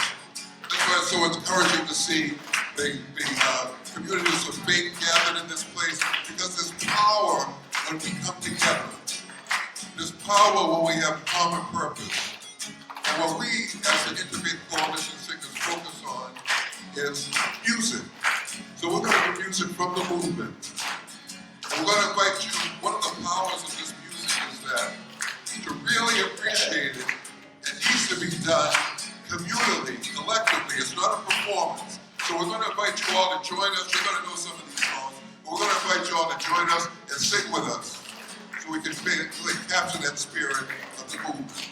That's why it's so encouraging to see the communities of faith gathered in this place, because there's power when we come together. There's power when we have common purpose. And what we, as the Interfaith Coalition Singers, focus on is music. So we're going to do music from the movement. And we're going to invite you, one of the powers of this music is that to really appreciate it, it needs to be done communally, collectively. It's not a performance. So we're going to invite you all to join us. You're going to know some of these songs. But we're going to invite you all to join us and sing with us so we can really capture that spirit of the movement.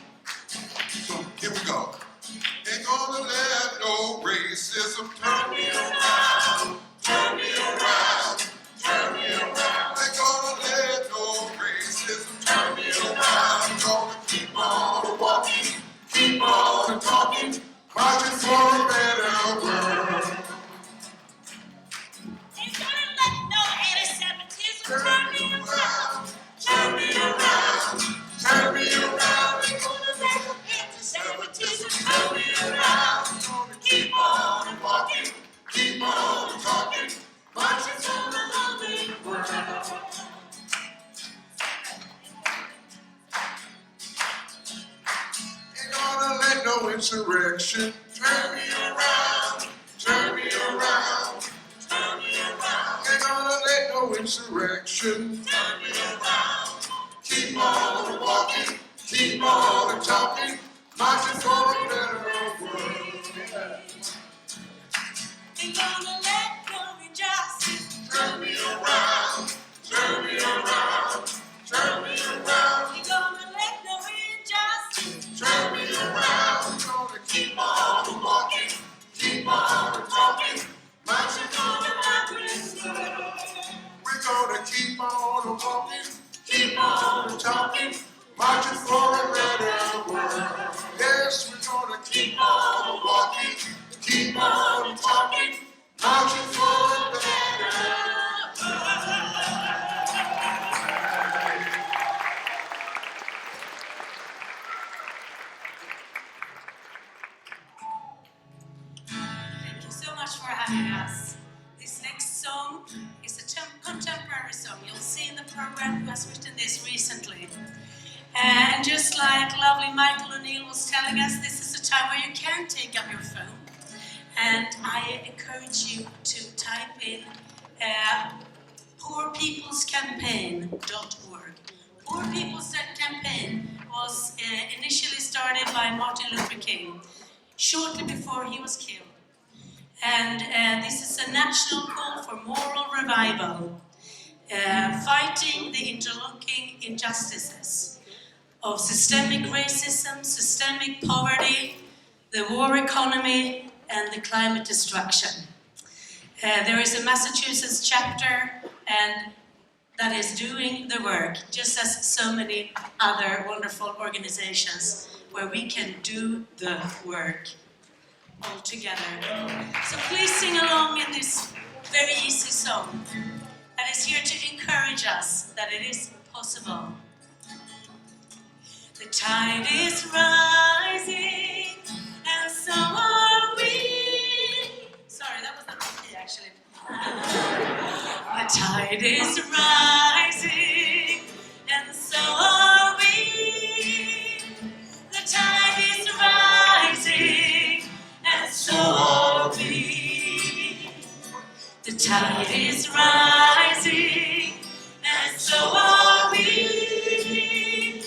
So here we go. Ain't gonna let no racism turn me around, turn me around, turn me around. Ain't gonna let no racism turn me around. Gonna keep on walking, keep on talking, marching for a better world. Ain't gonna let no anti-Semitism turn me around, turn me around, turn me around. Ain't gonna let no anti-Semitism turn me around. Gonna keep on walking, keep on talking, marching for a loving world. Ain't gonna let no insurrection turn me around, turn me around, turn me around. Ain't gonna let no insurrection turn me around. Keep on walking, keep on talking, marching for a better world. Ain't gonna let no injustice Turn me around, turn me around, turn me around. Ain't gonna let no injustice Turn me around, gonna keep on walking, keep on talking, marching for democracy. We're gonna keep on walking, keep on talking, marching for a better world. Yes, we're gonna keep on walking, keep on talking, marching for a better world. Thank you so much for having us. This next song is a contemporary song. You'll see in the program who has written this recently. And just like lovely Michael O'Neill was telling us, this is a time where you can take up your phone. And I encourage you to type in poorpeoplescampaign.org. Poor People's Campaign was initially started by Martin Luther King, shortly before he was killed. And this is a national call for moral revival, fighting the interlocking injustices of systemic racism, systemic poverty, the war economy, and the climate destruction. There is a Massachusetts chapter and that is doing the work, just as so many other wonderful organizations where we can do the work all together. So please sing along in this very easy song that is here to encourage us that it is possible. The tide is rising, and so are we. Sorry, that was the wrong key, actually. The tide is rising, and so are we. The tide is rising, and so are we. The tide is rising, and so are we.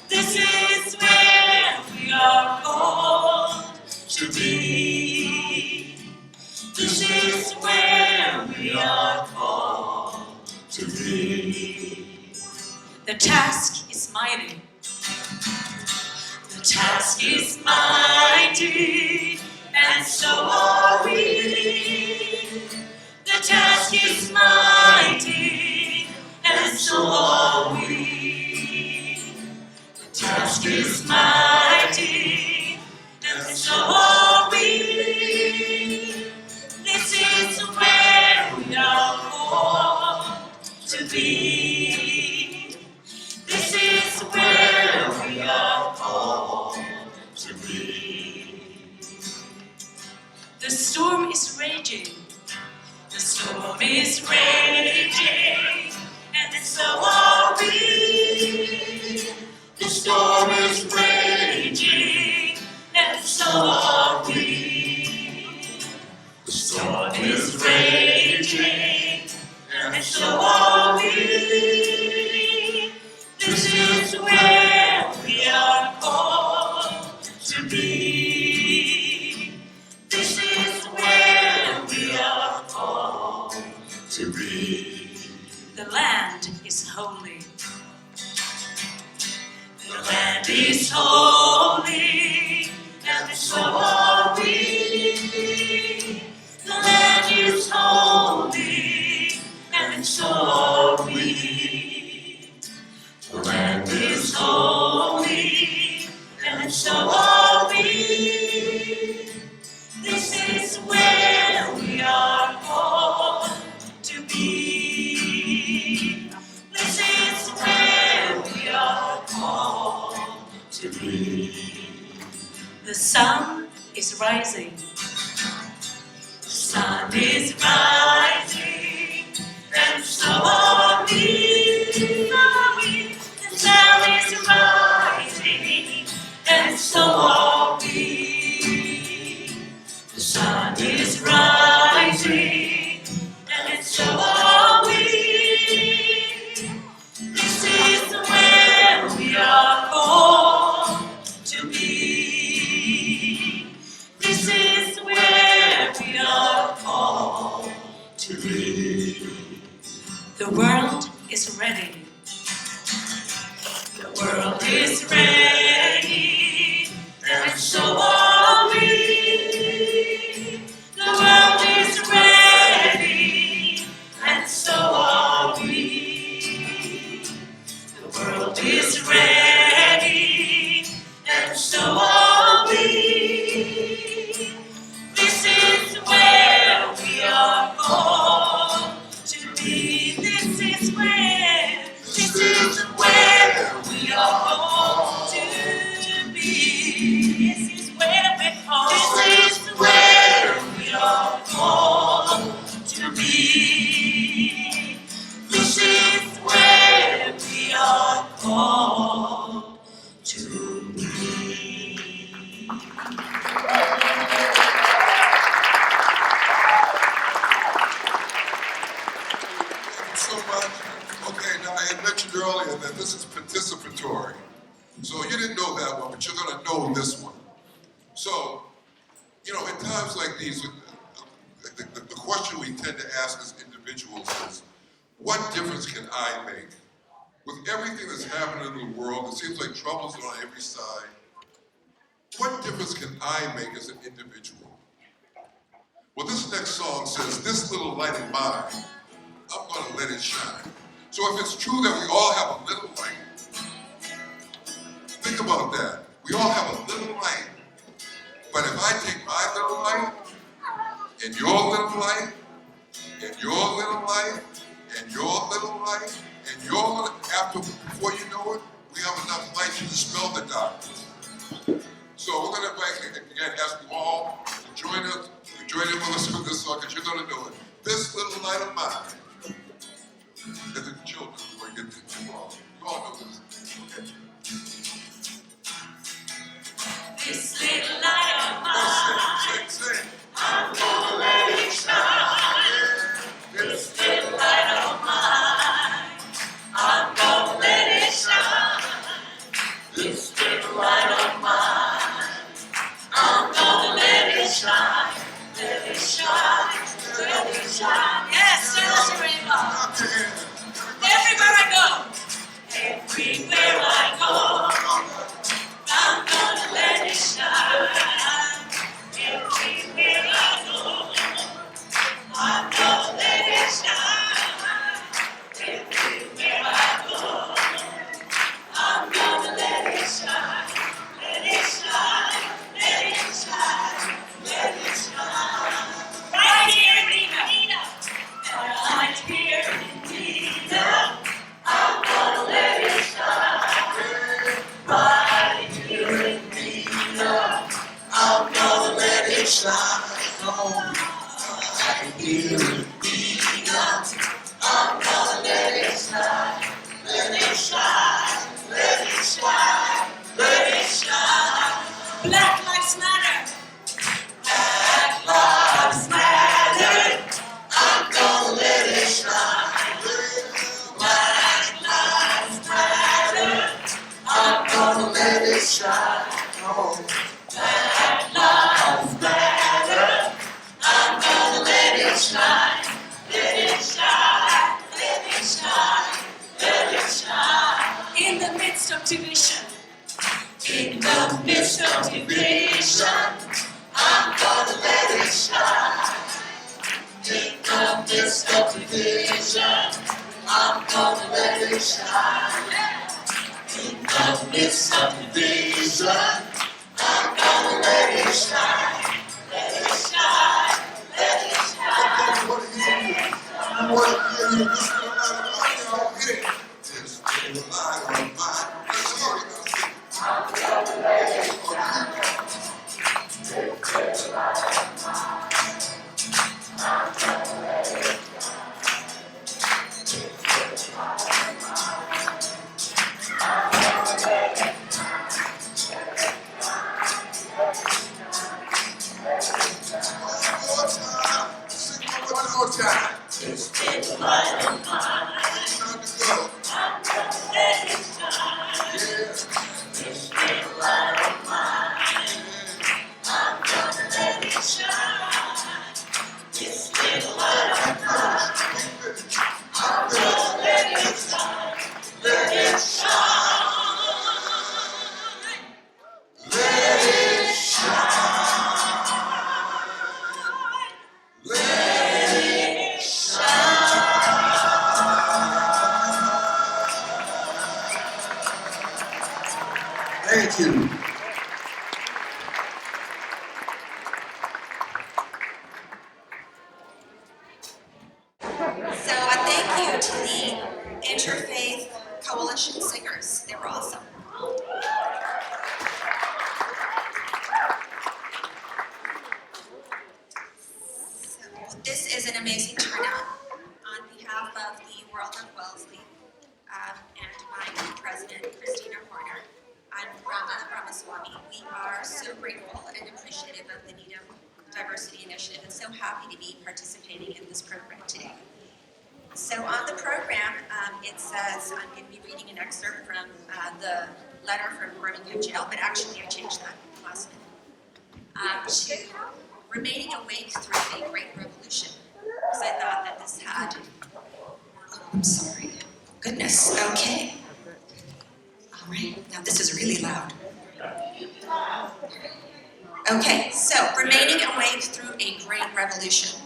This is where we are called to be. This is where we are called to be. The task is mighty. The task is mighty, and so are we. The task is mighty, and so are we. The task is mighty, and so are we. This is where we are called to be. This is where we are called to be. The storm is raging. The storm is raging, and so are we. The storm is raging, and so are we. The storm is raging, and so are we. This is where we are called to be. This is where we are called to be. The land is holy. The land is holy, and so are we. The land is holy, and so are we. The land is holy, and so are we. This is where we are called to be. This is where we are called to be. The sun is rising. The sun is rising, and so are we. The sun is rising, and so are we. The sun is rising, and so are we. This is where we are called to be. This is where we are called to be. The world is ready. The world is ready, and so are we. The world is ready, and so are we. The world is ready, and so are we. This is where we are called to be. This is where we are called to be. This is where we're called. This is where we are called to be. This is where we are called to be. So much. Okay, now I had mentioned earlier that this is participatory. So you didn't know that one, but you're going to know this one. So, in times like these, the question we tend to ask as individuals is, what difference can I make? With everything that's happening in the world, it seems like trouble's on every side. What difference can I make as an individual? next song says, this little light of mine, I'm gonna let it shine. So if it's true that we all have a little light, think about that. We all have a little light. But if I take my little light, and your little light, and your little light, and your little light, and your little, before you know it, we have enough light to dispel the darkness. So we're gonna again ask you all to join in with us with this song, because you're gonna know it. This little light of mine. And the children, before I get to you all know this. Okay. This little light of mine, Sing. I'm gonna let it shine. This little light of mine, I'm gonna let it shine. This little light of mine, I'm gonna let it shine. Let it shine, let it shine. Yes, there's a rainbow. Everywhere I go, everywhere I go, I'm gonna let it shine. Everywhere I go, I'm gonna let it shine. Everywhere I go, I'm gonna let it shine. Let it shine, let it shine, let it shine. Right here in Needham, right here in Needham, I'm gonna let it shine. Right here in Needham, I'm gonna let it shine. Right here in Needham, I'm gonna let it shine. Let it shine, let it shine, let it shine. Black Lives Matter. Black Lives Matter. I'm gonna let it shine. Black Lives Matter. I'm gonna let it shine. Black Lives Matter. I'm gonna let it shine. Let it shine. Let it shine. Let it shine. In the midst of division. In the midst of division, I'm gonna let it shine. In the midst of division, I'm gonna let it shine. In the midst of division, I'm gonna let it shine. Let it shine. Let it shine. What do you do? You want to hear this little light of mine? Y'all hit it. This little light of mine. Let's hear it. I'm gonna let it shine. This little light of mine, I'm gonna let it shine. This little light of mine, I'm gonna let it shine. One more time. This little light of mine, Time to go. I'm gonna let it shine. This little light of mine, I'm gonna let it shine. This little light of mine, I'm gonna let it shine. Let it shine. Let it shine. Let it shine. Thank you. So thank you to the Interfaith Coalition singers. They were awesome. So this is an amazing turnout on behalf of the World of Wellesley and my president, Christina Horner. I'm Rama Ramaswamy. We are so grateful and appreciative of the Needham Diversity Initiative and so happy to be participating in this program today. So on the program, it says, I'm going to be reading an excerpt from the letter from Birmingham Jail, but actually I changed that last minute, to remaining awake through a great revolution, because I thought that this had, I'm sorry, goodness, okay. All right, now this is really loud. Okay, so remaining awake through a great revolution.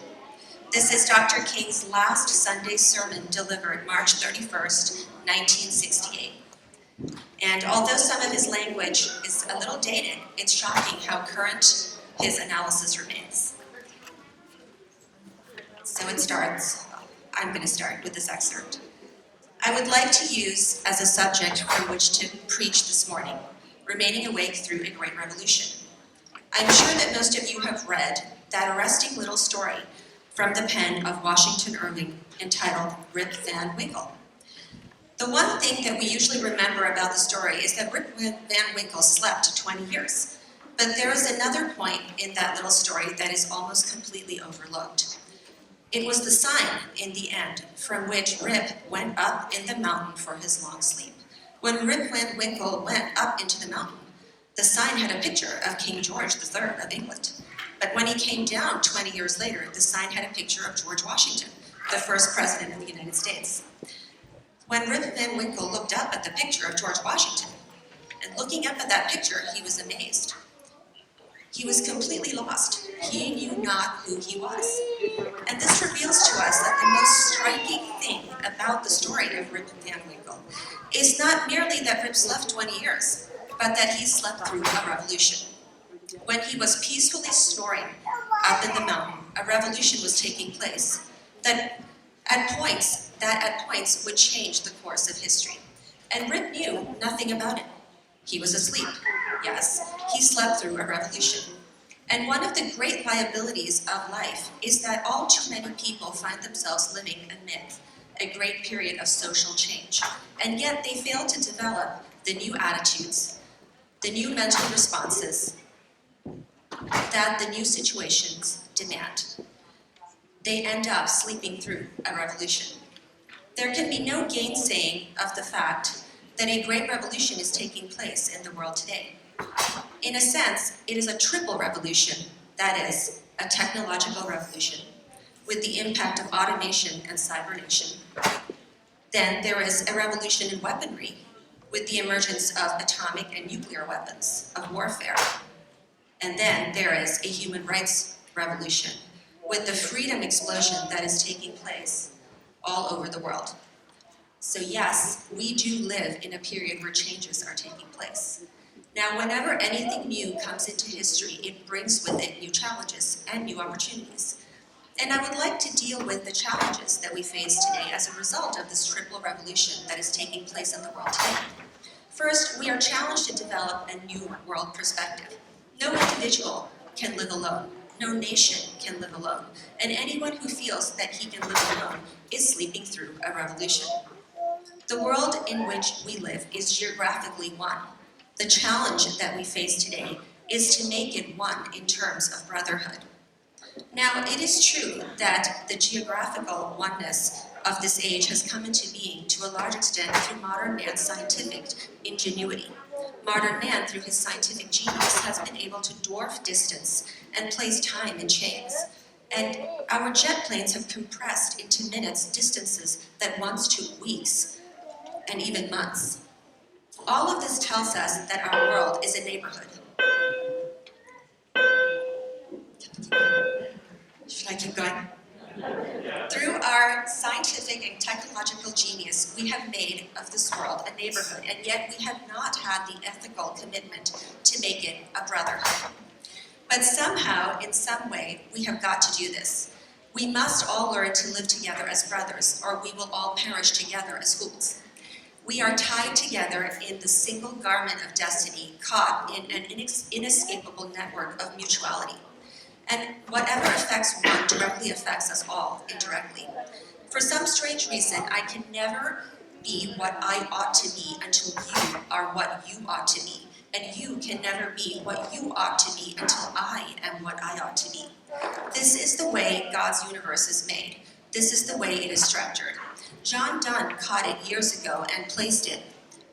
This is Dr. King's last Sunday sermon delivered March 31st, 1968. And although some of his language is a little dated, it's shocking how current his analysis remains. So it starts. I'm going to start with this excerpt. I would like to use as a subject from which to preach this morning, remaining awake through a great revolution. I'm sure that most of you have read that arresting little story from the pen of Washington Irving entitled Rip Van Winkle. The one thing that we usually remember about the story is that Rip Van Winkle slept 20 years. But there is another point in that little story that is almost completely overlooked. It was the sign in the end from which Rip went up in the mountain for his long sleep. When Rip Van Winkle went up into the mountain, the sign had a picture of King George III of England. But when he came down 20 years later, the sign had a picture of George Washington, the first president of the United States. When Rip Van Winkle looked up at the picture of George Washington, and looking up at that picture, he was amazed. He was completely lost. He knew not who he was. And this reveals to us that the most striking thing about the story of Rip Van Winkle is not merely that Rip slept 20 years, but that he slept through a revolution. When he was peacefully snoring up in the mountain, a revolution was taking place that at points would change the course of history. And Rip knew nothing about it. He was asleep. Yes, he slept through a revolution. And one of the great liabilities of life is that all too many people find themselves living amid a great period of social change, and yet they fail to develop the new attitudes, the new mental responses that the new situations demand. They end up sleeping through a revolution. There can be no gainsaying of the fact that a great revolution is taking place in the world today. In a sense, it is a triple revolution, that is, a technological revolution, with the impact of automation and cybernation. Then there is a revolution in weaponry, with the emergence of atomic and nuclear weapons of warfare. And then there is a human rights revolution, with the freedom explosion that is taking place all over the world. So yes, we do live in a period where changes are taking place. Now, whenever anything new comes into history, it brings with it new challenges and new opportunities. And I would like to deal with the challenges that we face today as a result of this triple revolution that is taking place in the world today. First, we are challenged to develop a new world perspective. No individual can live alone. No nation can live alone. And anyone who feels that he can live alone is sleeping through a revolution. The world in which we live is geographically one. The challenge that we face today is to make it one in terms of brotherhood. Now, it is true that the geographical oneness of this age has come into being to a large extent through modern man's scientific ingenuity. Modern man, through his scientific genius, has been able to dwarf distance and place time in chains. And our jet planes have compressed into minutes distances that once took weeks and even months. All of this tells us that our world is a neighborhood. Should I keep going? Through our scientific and technological genius, we have made of this world a neighborhood, and yet we have not had the ethical commitment to make it a brotherhood. But somehow, in some way, we have got to do this. We must all learn to live together as brothers, or we will all perish together as fools. We are tied together in the single garment of destiny, caught in an inescapable network of mutuality. And whatever affects one directly affects us all indirectly. For some strange reason, I can never be what I ought to be until you are what you ought to be. And you can never be what you ought to be until I am what I ought to be. This is the way God's universe is made. This is the way it is structured. John Donne caught it years ago and placed it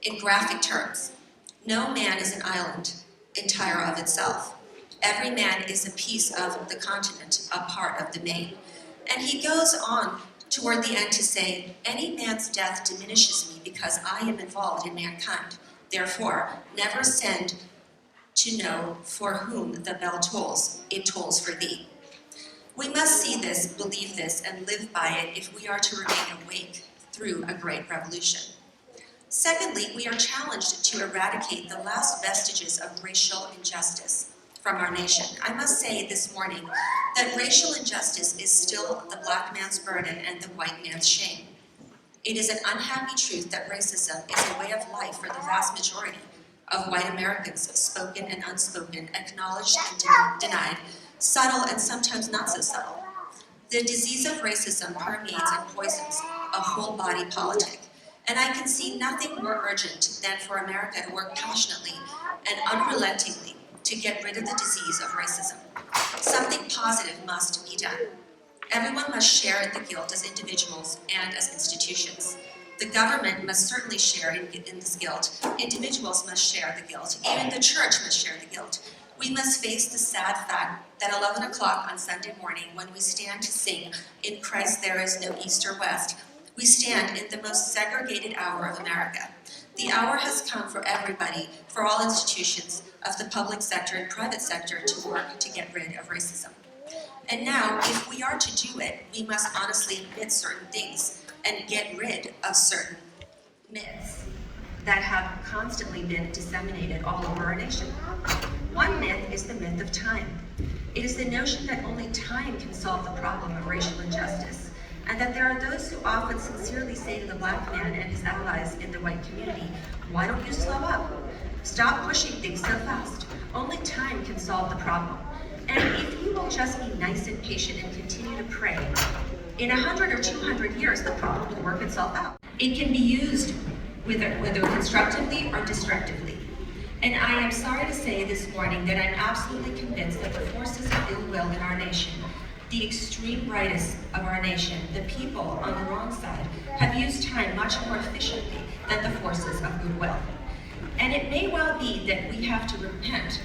in graphic terms. No man is an island, entire of itself. Every man is a piece of the continent, a part of the main. And he goes on toward the end to say, any man's death diminishes me because I am involved in mankind. Therefore, never send to know for whom the bell tolls, it tolls for thee. We must see this, believe this, and live by it if we are to remain awake through a great revolution. Secondly, we are challenged to eradicate the last vestiges of racial injustice from our nation. I must say this morning that racial injustice is still the black man's burden and the white man's shame. It is an unhappy truth that racism is a way of life for the vast majority of white Americans, spoken and unspoken, acknowledged and denied, subtle and sometimes not so subtle. The disease of racism permeates and poisons a whole body politic, and I can see nothing more urgent than for America to work passionately and unrelentingly to get rid of the disease of racism. Something positive must be done. Everyone must share in the guilt as individuals and as institutions. The government must certainly share in this guilt. Individuals must share the guilt. Even the church must share the guilt. We must face the sad fact that 11 o'clock on Sunday morning, when we stand to sing, "In Christ there is no east or west," we stand in the most segregated hour of America. The hour has come for everybody, for all institutions of the public sector and private sector, to work to get rid of racism. And now, if we are to do it, we must honestly admit certain things and get rid of certain myths that have constantly been disseminated all over our nation. One myth is the myth of time. It is the notion that only time can solve the problem of racial injustice, and that there are those who often sincerely say to the black man and his allies in the white community, "Why don't you slow up? Stop pushing things so fast. Only time can solve the problem. And if you will just be nice and patient and continue to pray, in 100 or 200 years, the problem will work itself out." It can be used whether constructively or destructively. And I am sorry to say this morning that I'm absolutely convinced that the forces of ill will in our nation, the extreme rightists of our nation, the people on the wrong side, have used time much more efficiently than the forces of goodwill. And it may well be that we have to repent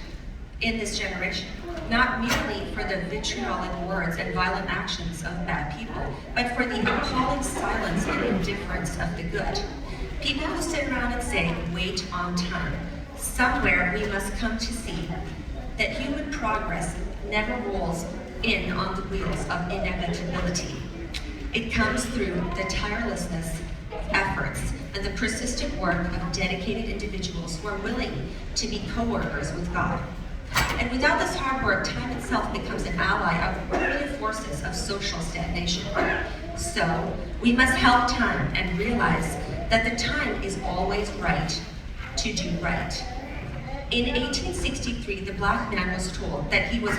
in this generation, not merely for the vitriolic words and violent actions of bad people, but for the appalling silence and indifference of the good. People who sit around and say, "Wait on time." Somewhere we must come to see that human progress never rolls in on the wheels of inevitability. It comes through the tirelessness, efforts, and the persistent work of dedicated individuals who are willing to be co-workers with God. And without this hard work, time itself becomes an ally of primitive forces of social stagnation. So, we must help time and realize that the time is always right to do right. In 1863, the black man was told that he was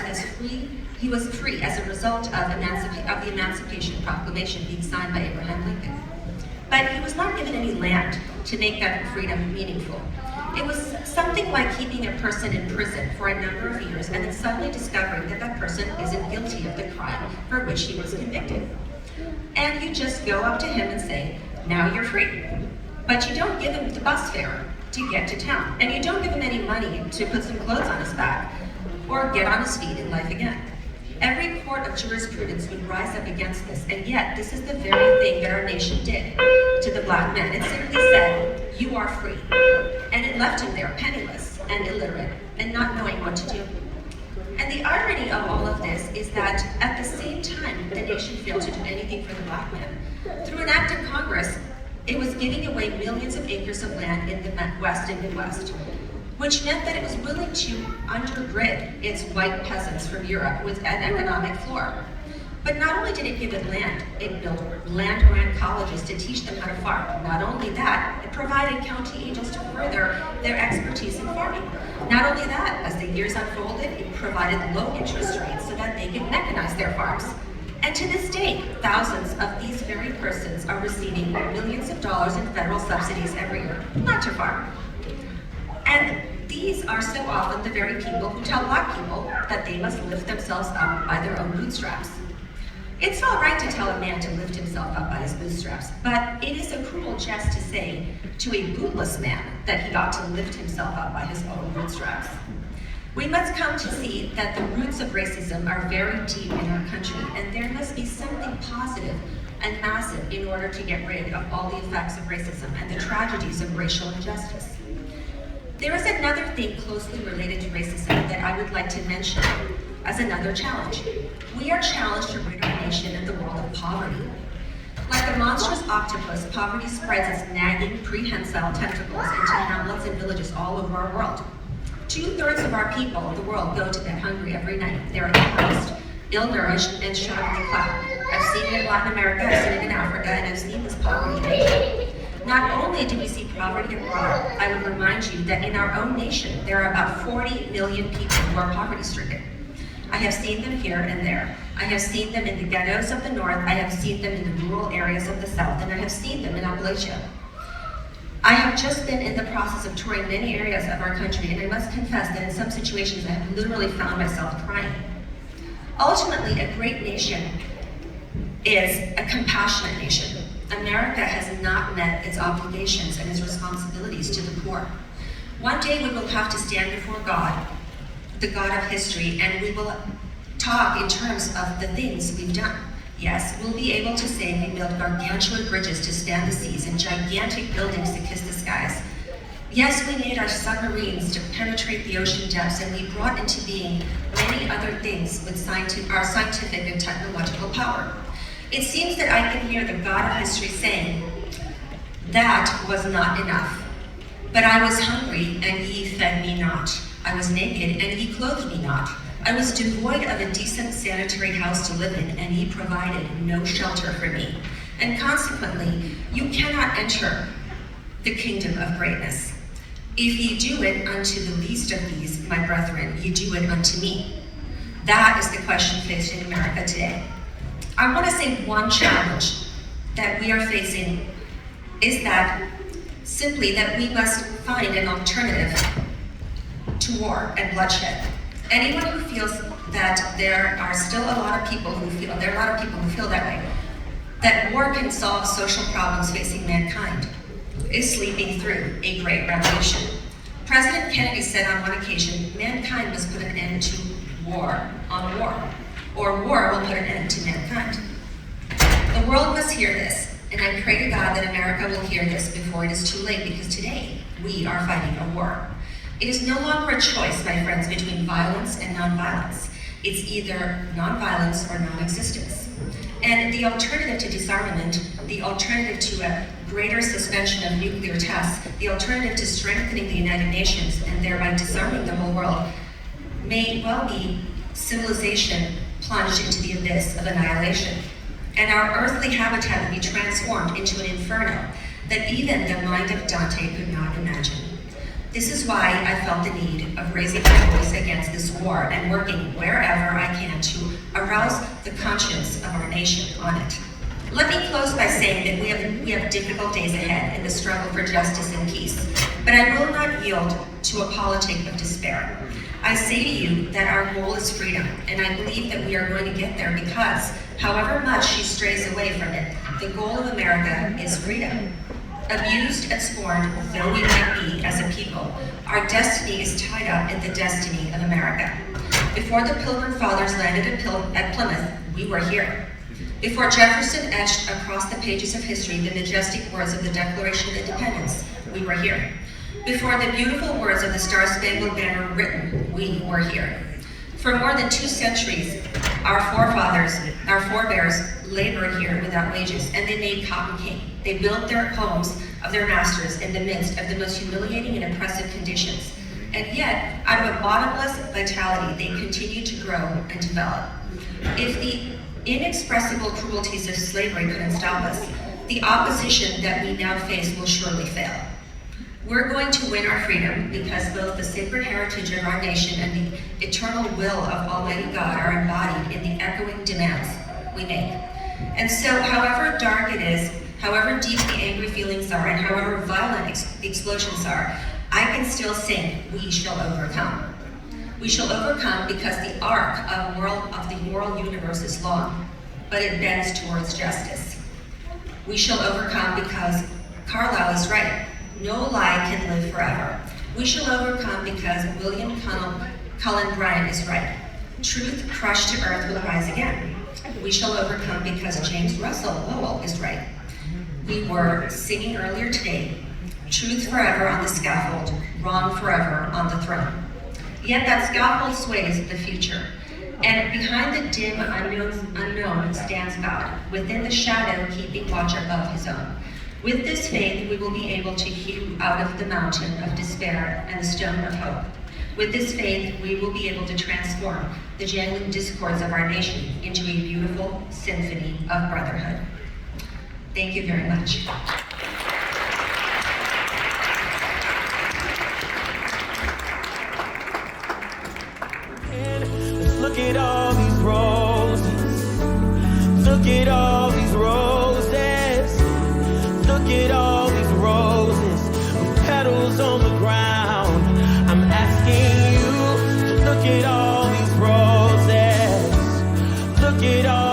free as a result of the Emancipation Proclamation being signed by Abraham Lincoln. But he was not given any land to make that freedom meaningful. It was something like keeping a person in prison for a number of years and then suddenly discovering that that person isn't guilty of the crime for which he was convicted. And you just go up to him and say, "Now you're free." But you don't give him the bus fare to get to town, and you don't give him any money to put some clothes on his back or get on his feet in life again. Every court of jurisprudence would rise up against this, and yet this is the very thing that our nation did to the black man. It simply said, "You are free." And it left him there penniless and illiterate and not knowing what to do. And the irony of all of this is that at the same time, the nation failed to do anything for the black man. Through an act of Congress, it was giving away millions of acres of land in the West and Midwest, which meant that it was willing to undergrid its white peasants from Europe with an economic floor. But not only did it give it land, it built land-grant colleges to teach them how to farm. Not only that, it provided county agents to further their expertise in farming. Not only that, as the years unfolded, it provided low interest rates so that they could mechanize their farms. And to this day, thousands of these very persons are receiving millions of dollars in federal subsidies every year, not to farm. And these are so often the very people who tell black people that they must lift themselves up by their own bootstraps. It's all right to tell a man to lift himself up by his bootstraps, but it is a cruel jest to say to a bootless man that he ought to lift himself up by his own bootstraps. We must come to see that the roots of racism are very deep in our country, and there must be something positive and massive in order to get rid of all the effects of racism and the tragedies of racial injustice. There is another thing closely related to racism that I would like to mention as another challenge. We are challenged to poverty. Like the monstrous octopus, poverty spreads its nagging, prehensile tentacles into hamlets and villages all over our world. 2/3 of our people of the world go to bed hungry every night. They're depressed, ill-nourished, and shockingly clad. I've seen it in Latin America, I've seen it in Africa, and I've seen this poverty in Asia. Not only do we see poverty abroad, I would remind you that in our own nation, there are about 40 million people who are poverty-stricken. I have seen them here and there. I have seen them in the ghettos of the north, I have seen them in the rural areas of the south, and I have seen them in Appalachia. I have just been in the process of touring many areas of our country, and I must confess that in some situations I have literally found myself crying. Ultimately, a great nation is a compassionate nation. America has not met its obligations and its responsibilities to the poor. One day we will have to stand before God, the God of history, and we will talk in terms of the things we've done. Yes, we'll be able to say we built gargantuan bridges to span the seas and gigantic buildings to kiss the skies. Yes, we made our submarines to penetrate the ocean depths, and we brought into being many other things with our scientific and technological power. It seems that I can hear the God of history saying, "That was not enough. But I was hungry, and ye fed me not. I was naked, and ye clothed me not. I was devoid of a decent sanitary house to live in, and ye provided no shelter for me. And consequently, you cannot enter the kingdom of greatness. If ye do it unto the least of these, my brethren, ye do it unto me." That is the question faced in America today. I want to say one challenge that we are facing is that simply that we must find an alternative to war and bloodshed. Anyone who feels that there are still a lot of people who feel that way, that war can solve social problems facing mankind, is sleeping through a great revolution. President Kennedy said on one occasion, mankind must put an end to war on war, or war will put an end to mankind. The world must hear this, and I pray to God that America will hear this before it is too late, because today we are fighting a war. It is no longer a choice, my friends, between violence and nonviolence. It's either nonviolence or non-existence. And the alternative to disarmament, the alternative to a greater suspension of nuclear tests, the alternative to strengthening the United Nations and thereby disarming the whole world, may well be civilization plunged into the abyss of annihilation. And our earthly habitat will be transformed into an inferno that even the mind of Dante could not imagine. This is why I felt the need of raising my voice against this war and working wherever I can to arouse the conscience of our nation on it. Let me close by saying that we have difficult days ahead in the struggle for justice and peace, but I will not yield to a politic of despair. I say to you that our goal is freedom, and I believe that we are going to get there because, however much she strays away from it, the goal of America is freedom. Abused and scorned though we might be as a people, our destiny is tied up in the destiny of America. Before the Pilgrim Fathers landed at Plymouth, we were here. Before Jefferson etched across the pages of history the majestic words of the Declaration of Independence, we were here. Before the beautiful words of the Star-Spangled Banner were written, we were here. For more than 2 centuries, our forebears labored here without wages, and they made cotton cane. They built their homes of their masters in the midst of the most humiliating and oppressive conditions. And yet, out of a bottomless vitality, they continued to grow and develop. If the inexpressible cruelties of slavery couldn't stop us, the opposition that we now face will surely fail. We're going to win our freedom because both the sacred heritage of our nation and the eternal will of Almighty God are embodied in the echoing demands we make. And so, however dark it is, however deep the angry feelings are, and however violent the explosions are, I can still sing, "We shall overcome." We shall overcome because the arc of the moral universe is long, but it bends towards justice. We shall overcome because Carlyle is right. No lie can live forever. We shall overcome because William Cullen Bryant is right. Truth crushed to earth will rise again. We shall overcome because James Russell Lowell is right. We were singing earlier today, truth forever on the scaffold, wrong forever on the throne. Yet that scaffold sways the future. And behind the dim unknown stands God, within the shadow keeping watch above his own. With this faith, we will be able to hew out of the mountain of despair and the stone of hope. With this faith, we will be able to transform the jangling discords of our nation into a beautiful symphony of brotherhood. Thank you very much. Look at all these roses. Look at all these roses. Look at all these roses with petals on the ground. I'm asking you to look at all these roses. Look at all